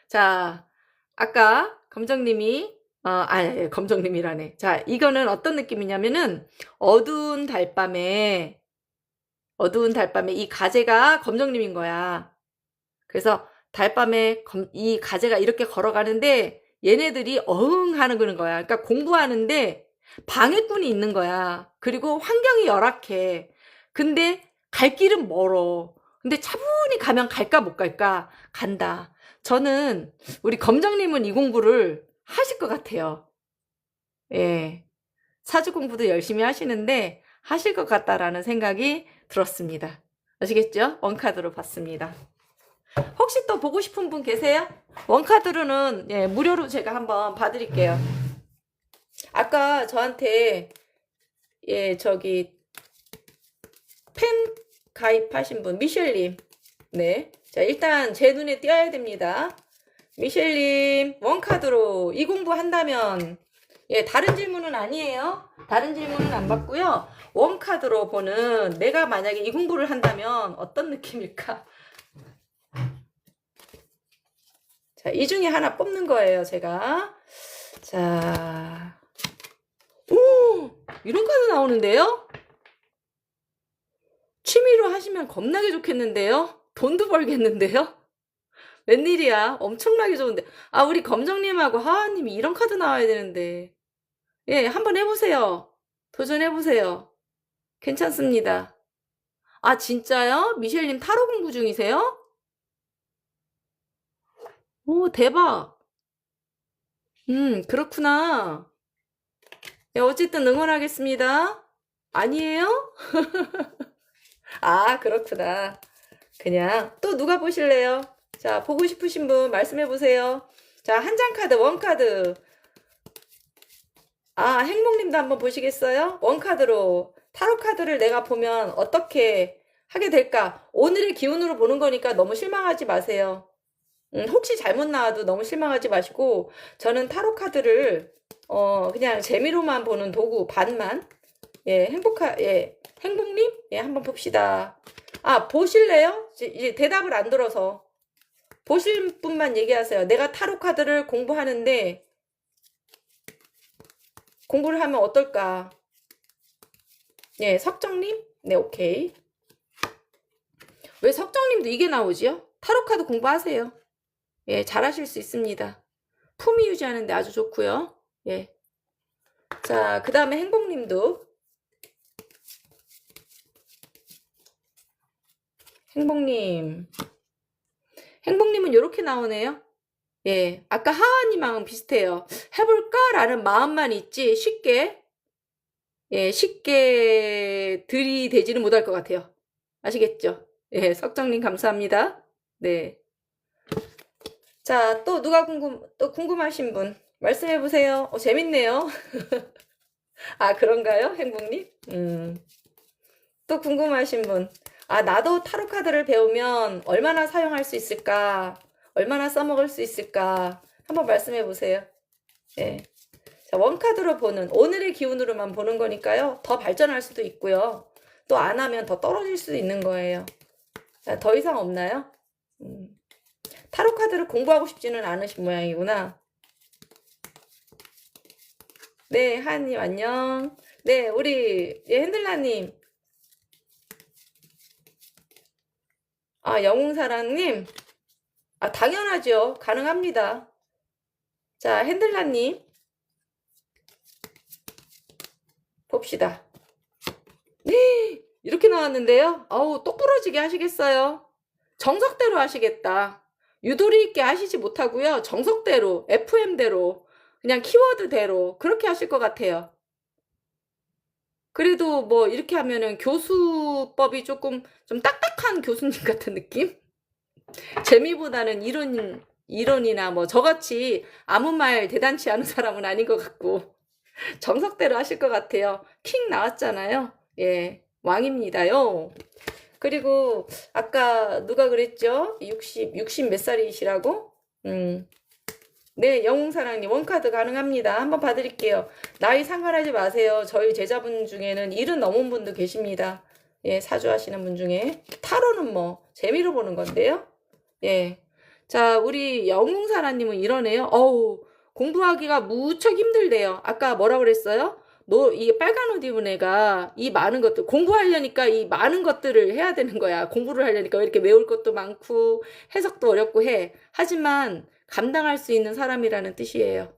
자, 아까 검정님이 검정님이라네. 자, 이거는 어떤 느낌이냐면은 어두운 달밤에 이 가재가 검정님인 거야. 그래서 달밤에 이 가재가 이렇게 걸어가는데 얘네들이 어흥 하는 거야. 그러니까 공부하는데 방해꾼이 있는 거야. 그리고 환경이 열악해. 근데 갈 길은 멀어. 근데 차분히 가면 갈까 못 갈까? 간다. 저는 우리 검정님은 이 공부를 하실 것 같아요. 예. 사주 공부도 열심히 하시는데 하실 것 같다라는 생각이 들었습니다. 아시겠죠? 원카드로 봤습니다. 혹시 또 보고 싶은 분 계세요? 원카드로는 예, 무료로 제가 한번 봐드릴게요. 아까 저한테 예 팬 가입하신 분 미셸님 네, 자 일단 제 눈에 띄어야 됩니다. 미셸님, 원카드로 이 공부 한다면, 예, 다른 질문은 아니에요. 다른 질문은 안 받고요. 원카드로 보는 내가 만약에 이 공부를 한다면 어떤 느낌일까? 자, 이 중에 하나 뽑는 거예요, 제가. 자, 오, 이런 카드 나오는데요? 취미로 하시면 겁나게 좋겠는데요? 돈도 벌겠는데요? 웬일이야? 엄청나게 좋은데. 아, 우리 검정님하고 하하님이 이런 카드 나와야 되는데. 예, 한번 해보세요. 도전해보세요. 괜찮습니다. 아, 진짜요? 미셸님 타로 공부 중이세요? 오, 대박. 그렇구나. 예, 어쨌든 응원하겠습니다. 아니에요? 아, 그렇구나. 그냥 또 누가 보실래요? 자, 보고 싶으신 분 말씀해 보세요. 자, 한 장 카드, 원카드. 아, 행복님도 한번 보시겠어요? 원카드로 타로 카드를 내가 보면 어떻게 하게 될까? 오늘의 기운으로 보는 거니까 너무 실망하지 마세요. 혹시 잘못 나와도 너무 실망하지 마시고, 저는 타로 카드를 그냥 재미로만 보는 도구 반만. 예, 예, 행복님? 예, 한번 봅시다. 아, 보실래요? 이제 대답을 안 들어서. 보실 분만 얘기하세요. 내가 타로 카드를 공부하는데, 공부를 하면 어떨까? 예, 석정님? 네, 오케이. 왜 석정님도 이게 나오지요? 타로 카드 공부하세요. 예, 잘하실 수 있습니다. 품위 유지하는데 아주 좋고요. 예. 자, 그 다음에 행복님도. 행복님. 행복님은 이렇게 나오네요. 예, 아까 하하님하고는 비슷해요. 해볼까라는 마음만 있지 쉽게, 예, 쉽게 들이대지는 못할 것 같아요. 아시겠죠? 예, 석정님 감사합니다. 네. 자, 또 누가 또 궁금하신 분 말씀해 보세요. 재밌네요. 아, 그런가요, 행복님? 또 궁금하신 분. 아, 나도 타로 카드를 배우면 얼마나 사용할 수 있을까? 얼마나 써먹을 수 있을까? 한번 말씀해 보세요. 예. 자, 원카드로 보는, 오늘의 기운으로만 보는 거니까요. 더 발전할 수도 있고요. 또 안 하면 더 떨어질 수도 있는 거예요. 자, 더 이상 없나요? 타로 카드를 공부하고 싶지는 않으신 모양이구나. 네, 하님 안녕. 네, 우리 핸들라님. 아, 영웅사랑님. 아, 당연하죠. 가능합니다. 자, 핸들라님. 봅시다. 네, 이렇게 나왔는데요. 아우, 똑부러지게 하시겠어요? 정석대로 하시겠다. 유도리 있게 하시지 못하고요. 정석대로, FM대로, 그냥 키워드대로 그렇게 하실 것 같아요. 그래도 뭐 이렇게 하면은 교수법이 조금 좀 딱딱한 교수님 같은 느낌? 재미보다는 이론이나 뭐 저같이 아무 말 대단치 않은 사람은 아닌 것 같고 정석대로 하실 것 같아요. 킹 나왔잖아요. 예, 왕입니다요. 그리고 아까 누가 그랬죠? 60 몇 살이시라고? 네, 영웅사랑님 원카드 가능합니다. 한번 봐드릴게요. 나이 상관하지 마세요. 저희 제자분 중에는 70 넘은 분도 계십니다. 예, 사주하시는 분 중에. 타로는 뭐 재미로 보는 건데요. 예. 자, 우리 영웅사랑님은 이러네요. 어우, 공부하기가 무척 힘들대요. 아까 뭐라 그랬어요? 이 빨간 옷 입은 애가 이 많은 것들, 공부하려니까 이 많은 것들을 해야 되는 거야. 공부를 하려니까 왜 이렇게 외울 것도 많고, 해석도 어렵고 해. 하지만 감당할 수 있는 사람이라는 뜻이에요.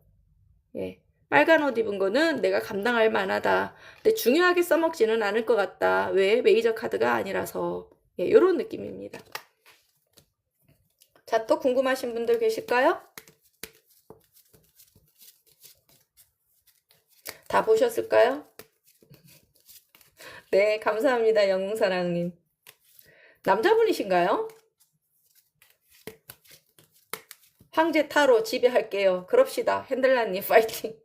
예. 빨간 옷 입은 거는 내가 감당할 만하다. 근데 중요하게 써먹지는 않을 것 같다. 왜? 메이저 카드가 아니라서. 예, 요런 느낌입니다. 자, 또 궁금하신 분들 계실까요? 다 보셨을까요? 네, 감사합니다. 영웅사랑님. 남자분이신가요? 황제 타로 지배할게요. 그럽시다. 핸들라님 파이팅.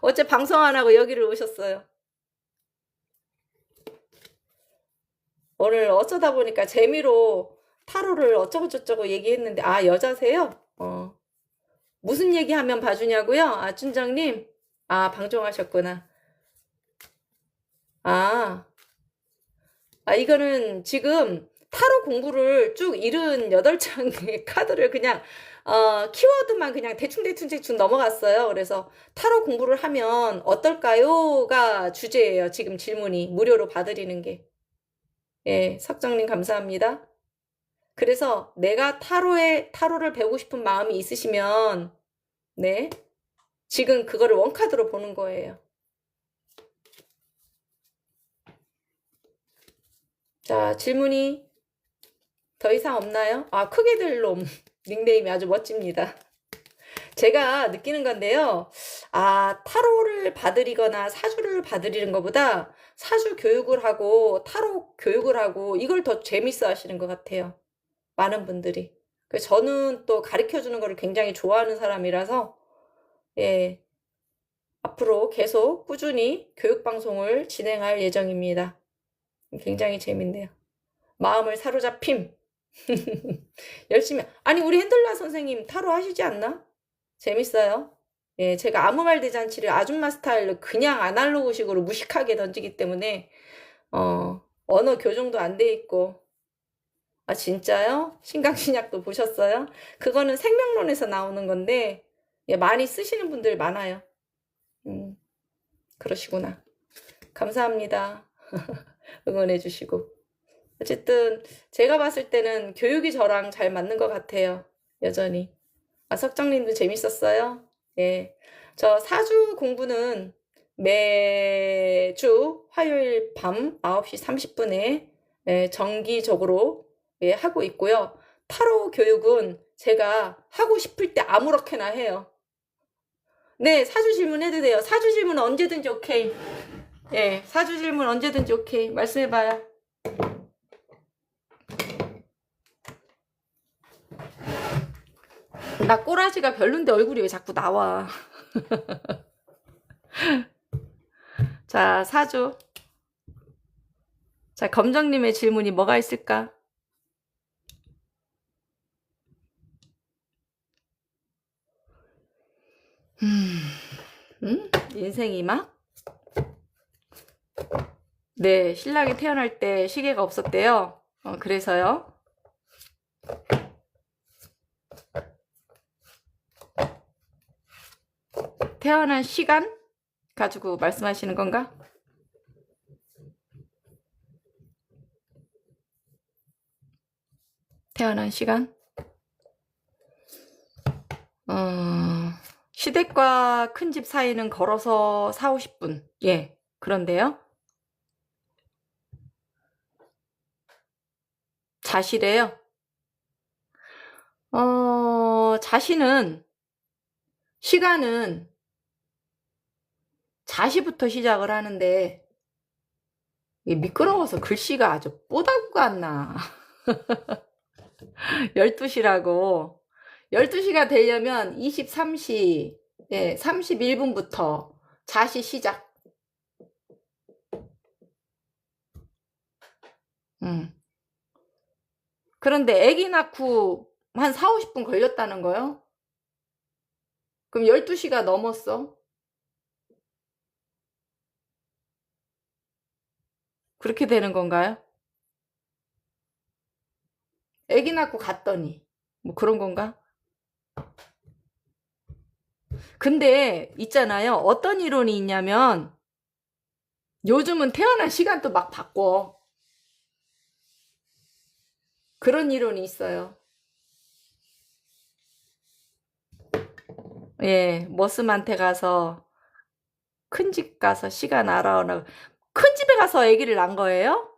어째 방송 안 하고 여기를 오셨어요. 오늘 어쩌다 보니까 재미로 타로를 어쩌고저쩌고 얘기했는데, 아, 여자세요? 무슨 얘기하면 봐주냐고요? 아, 춘정님? 아, 방종하셨구나. 아, 이거는 지금 타로 공부를 쭉 78장의 카드를 그냥, 키워드만 그냥 대충 넘어갔어요. 그래서 타로 공부를 하면 어떨까요?가 주제예요. 지금 질문이. 무료로 봐드리는 게. 예, 석정님 감사합니다. 그래서 내가 타로를 배우고 싶은 마음이 있으시면, 네, 지금 그거를 원카드로 보는 거예요. 자, 질문이 더 이상 없나요? 아, 크게 될 놈. 닉네임이 아주 멋집니다. 제가 느끼는 건데요. 아, 타로를 봐드리거나 사주를 봐드리는 것보다 사주 교육을 하고 타로 교육을 하고 이걸 더 재밌어 하시는 것 같아요. 많은 분들이. 그래서 저는 또 가르쳐 주는 거를 굉장히 좋아하는 사람이라서, 예, 앞으로 계속 꾸준히 교육 방송을 진행할 예정입니다. 굉장히 재밌네요. 마음을 사로잡힘. 열심히. 아니, 우리 핸들라 선생님 타로 하시지 않나? 재밌어요. 예, 제가 아무 말 대잔치를 아줌마 스타일로 그냥 아날로그식으로 무식하게 던지기 때문에, 언어 교정도 안 돼 있고. 아, 진짜요? 신강신약도 보셨어요? 그거는 생명론에서 나오는 건데, 예, 많이 쓰시는 분들 많아요. 그러시구나. 감사합니다. 응원해주시고. 어쨌든, 제가 봤을 때는 교육이 저랑 잘 맞는 것 같아요. 여전히. 아, 석정님도 재밌었어요? 예. 저 사주 공부는 매주 화요일 밤 9시 30분에 예, 정기적으로 예, 하고 있고요. 타로 교육은 제가 하고 싶을 때 아무렇게나 해요. 네, 사주 질문 해도 돼요. 사주 질문 언제든지 오케이. 예, 사주 질문 언제든지 오케이. 말씀해봐요. 나 꼬라지가 별론데 얼굴이 왜 자꾸 나와. 자, 사주. 자, 검정님의 질문이 뭐가 있을까? 인생이 막? 네, 신랑이 태어날 때 시계가 없었대요. 그래서요. 태어난 시간 가지고 말씀하시는 건가? 태어난 시간? 시댁과 큰 집 사이는 걸어서 4, 50분. 예, 그런데요. 자시래요. 자시는, 시간은 자시부터 시작을 하는데, 미끄러워서 글씨가 아주 뽀다구가 안 나. 12시라고. 12시가 되려면 23시, 예, 31분부터 자시 시작. 그런데 아기 낳고 한 4, 50분 걸렸다는 거요? 그럼 12시가 넘었어. 그렇게 되는 건가요? 아기 낳고 갔더니. 뭐 그런 건가? 근데 있잖아요. 어떤 이론이 있냐면 요즘은 태어난 시간도 막 바꿔. 그런 이론이 있어요. 예, 머슴한테 가서 큰 집 가서 시간 알아오라고. 큰 집에 가서 아기를 낳은 거예요?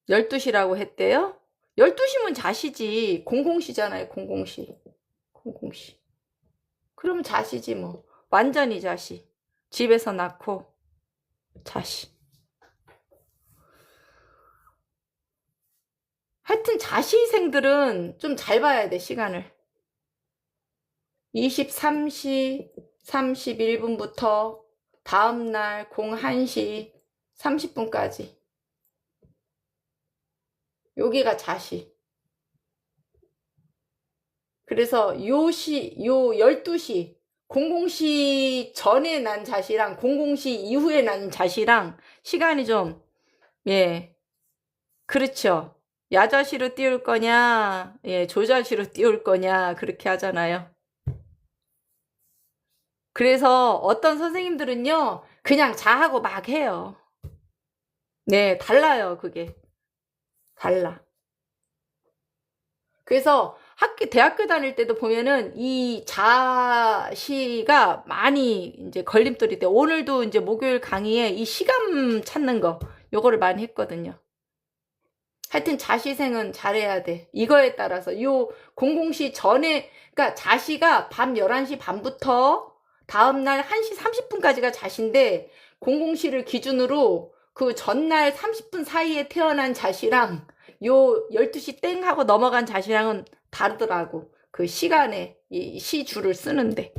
12시라고 했대요? 12시면 자시지. 00시잖아요, 00시. 00시. 그러면 자시지 뭐. 완전히 자시. 집에서 낳고 자시. 하여튼 자시생들은 좀 잘 봐야 돼, 시간을. 23시 31분부터 다음날 01시 30분까지. 여기가 자시. 그래서 요 12시, 00시 전에 난 잣이랑 00시 이후에 난 잣이랑 시간이 좀, 예, 그렇죠. 야자시로 띄울 거냐, 예, 조자시로 띄울 거냐, 그렇게 하잖아요. 그래서 어떤 선생님들은요, 그냥 자하고 막 해요. 네, 달라요, 그게. 달라. 그래서 대학교 다닐 때도 보면은 이 자시가 많이 이제 걸림돌이 돼. 오늘도 이제 목요일 강의에 이 시간 찾는 거, 요거를 많이 했거든요. 하여튼 자시생은 잘해야 돼. 이거에 따라서 요 00시 전에, 그러니까 자시가 밤 11시 반부터 다음날 1시 30분까지가 자시인데 00시를 기준으로 그 전날 30분 사이에 태어난 자시랑 요 12시 땡 하고 넘어간 자시랑은 다르더라고. 그 시간에 이 시줄을 쓰는데.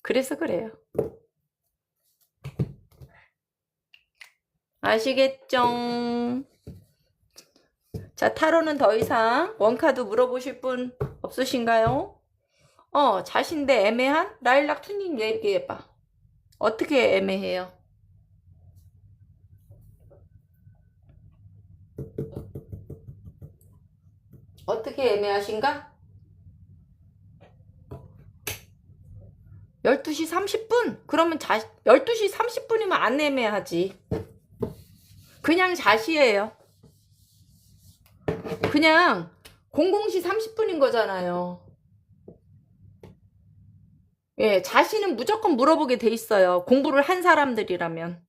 그래서 그래요. 아시겠죠? 자, 타로는 더 이상 원카드 물어보실 분 없으신가요? 자신데 애매한? 라일락 투님 얘기해봐. 어떻게 애매해요? 어떻게 애매하신가? 12시 30분? 그러면 12시 30분이면 안 애매하지. 그냥 자시예요. 그냥 00시 30분인 거잖아요. 예, 자신은 무조건 물어보게 돼 있어요. 공부를 한 사람들이라면.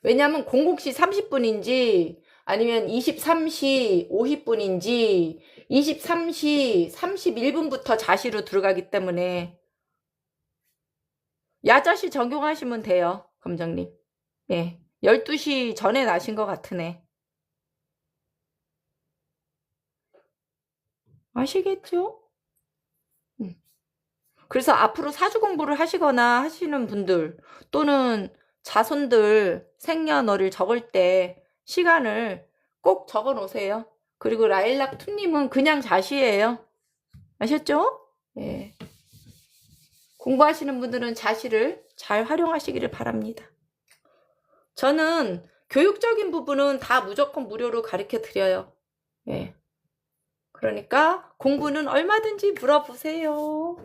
왜냐면 00시 30분인지 아니면 23시 50분인지 23시 31분부터 자시로 들어가기 때문에 야자시 적용하시면 돼요. 검정님. 예. 12시 전에 나신 것 같으네. 아시겠죠? 그래서 앞으로 사주 공부를 하시거나 하시는 분들 또는 자손들 생년월일 적을 때 시간을 꼭 적어 놓으세요. 그리고 라일락 투님은 그냥 자시예요. 아셨죠? 예. 공부하시는 분들은 자시를 잘 활용하시기를 바랍니다. 저는 교육적인 부분은 다 무조건 무료로 가르쳐 드려요. 예. 그러니까 공부는 얼마든지 물어보세요.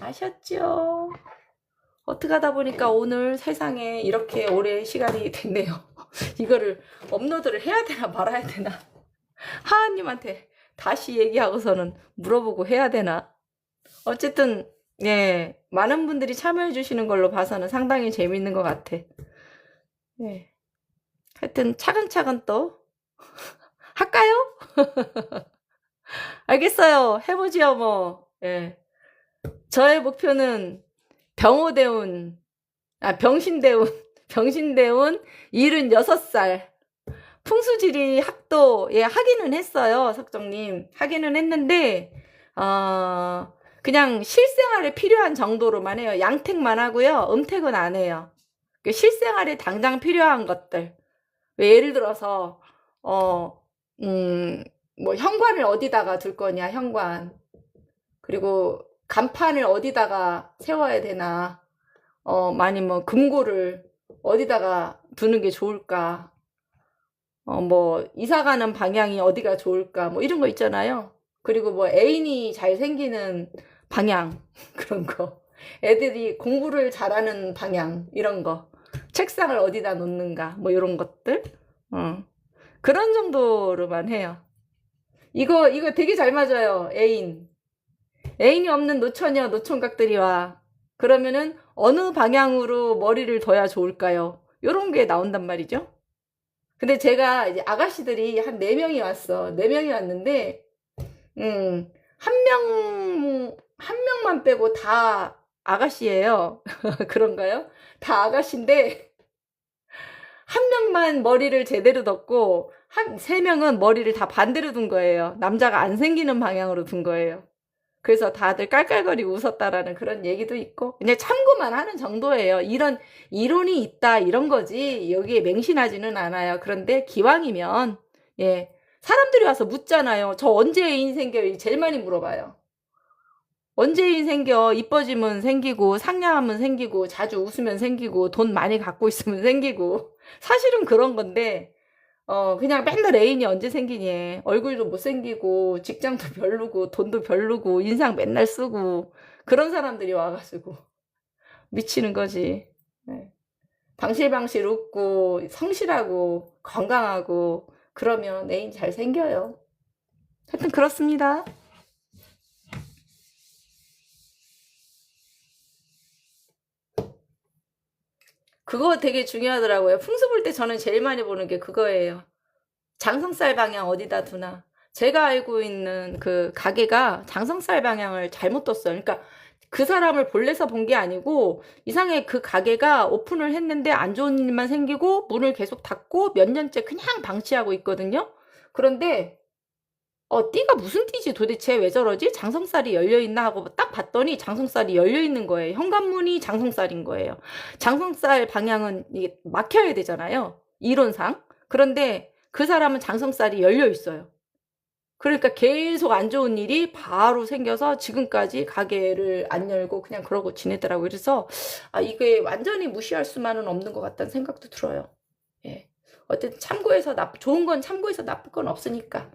아셨죠? 어떻게 하다 보니까 오늘 세상에 이렇게 오래 시간이 됐네요. 이거를 업로드를 해야 되나 말아야 되나. 하하님한테 다시 얘기하고서는 물어보고 해야 되나. 어쨌든 예, 많은 분들이 참여해 주시는 걸로 봐서는 상당히 재밌는 것 같아. 예. 하여튼 차근차근 또 할까요? 알겠어요. 해보지요 뭐. 예. 저의 목표는 병신대운 76살. 풍수지리 학도, 예, 하기는 했어요, 석정님. 하기는 했는데, 그냥 실생활에 필요한 정도로만 해요. 양택만 하고요. 음택은 안 해요. 실생활에 당장 필요한 것들. 예를 들어서, 뭐, 현관을 어디다가 둘 거냐, 현관. 그리고 간판을 어디다가 세워야 되나. 많이 뭐, 금고를 어디다가 두는 게 좋을까. 뭐, 이사 가는 방향이 어디가 좋을까. 뭐, 이런 거 있잖아요. 그리고 뭐, 애인이 잘 생기는 방향. 그런 거. 애들이 공부를 잘하는 방향. 이런 거. 책상을 어디다 놓는가. 뭐, 이런 것들. 그런 정도로만 해요. 이거 되게 잘 맞아요. 애인이 없는 노처녀, 노총각들이 와. 그러면은 어느 방향으로 머리를 둬야 좋을까요? 요런 게 나온단 말이죠. 근데 제가 이제 아가씨들이 한 4명이 왔어. 4명이 왔는데, 한 명만 빼고 다 아가씨예요. 그런가요? 다 아가씨인데, 한 명만 머리를 제대로 뒀고, 3명은 머리를 다 반대로 둔 거예요. 남자가 안 생기는 방향으로 둔 거예요. 그래서 다들 깔깔거리고 웃었다라는 그런 얘기도 있고, 그냥 참고만 하는 정도예요. 이런 이론이 있다, 이런 거지, 여기에 맹신하지는 않아요. 그런데 기왕이면, 예, 사람들이 와서 묻잖아요. 저 언제 애인 생겨요? 제일 많이 물어봐요. 언제 생겨? 이뻐지면 생기고, 상냥하면 생기고, 자주 웃으면 생기고, 돈 많이 갖고 있으면 생기고. 사실은 그런 건데, 그냥 맨날 애인이 언제 생기니? 얼굴도 못생기고, 직장도 별로고, 돈도 별로고, 인상 맨날 쓰고, 그런 사람들이 와가지고, 미치는 거지. 네. 방실방실 웃고, 성실하고, 건강하고, 그러면 애인 잘 생겨요. 하여튼 그렇습니다. 그거 되게 중요하더라고요. 풍수 볼 때 저는 제일 많이 보는 게 그거예요. 장성쌀 방향 어디다 두나. 제가 알고 있는 그 가게가 장성쌀 방향을 잘못 뒀어요. 그러니까 그 사람을 볼래서 본 게 아니고 이상하게 그 가게가 오픈을 했는데 안 좋은 일만 생기고 문을 계속 닫고 몇 년째 그냥 방치하고 있거든요. 그런데 띠가 무슨 띠지 도대체 왜 저러지? 장성살이 열려있나 하고 딱 봤더니 장성살이 열려있는 거예요. 현관문이 장성살인 거예요. 장성살 방향은 이게 막혀야 되잖아요. 이론상. 그런데 그 사람은 장성살이 열려있어요. 그러니까 계속 안 좋은 일이 바로 생겨서 지금까지 가게를 안 열고 그냥 그러고 지내더라고요. 그래서 이게 완전히 무시할 수만은 없는 것 같다는 생각도 들어요. 예. 어쨌든 참고해서 좋은 건 참고해서 나쁠 건 없으니까.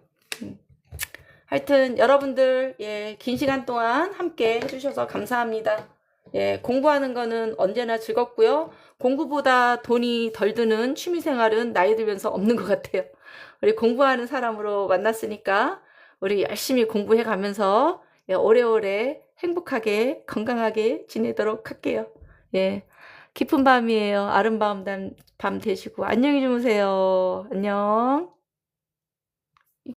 하여튼 여러분들 긴 시간 동안 함께 해주셔서 감사합니다. 공부하는 거는 언제나 즐겁고요. 공부보다 돈이 덜 드는 취미생활은 나이 들면서 없는 것 같아요. 우리 공부하는 사람으로 만났으니까 우리 열심히 공부해 가면서 오래오래 행복하게 건강하게 지내도록 할게요. 깊은 밤이에요. 아름다운 밤 되시고 안녕히 주무세요. 안녕.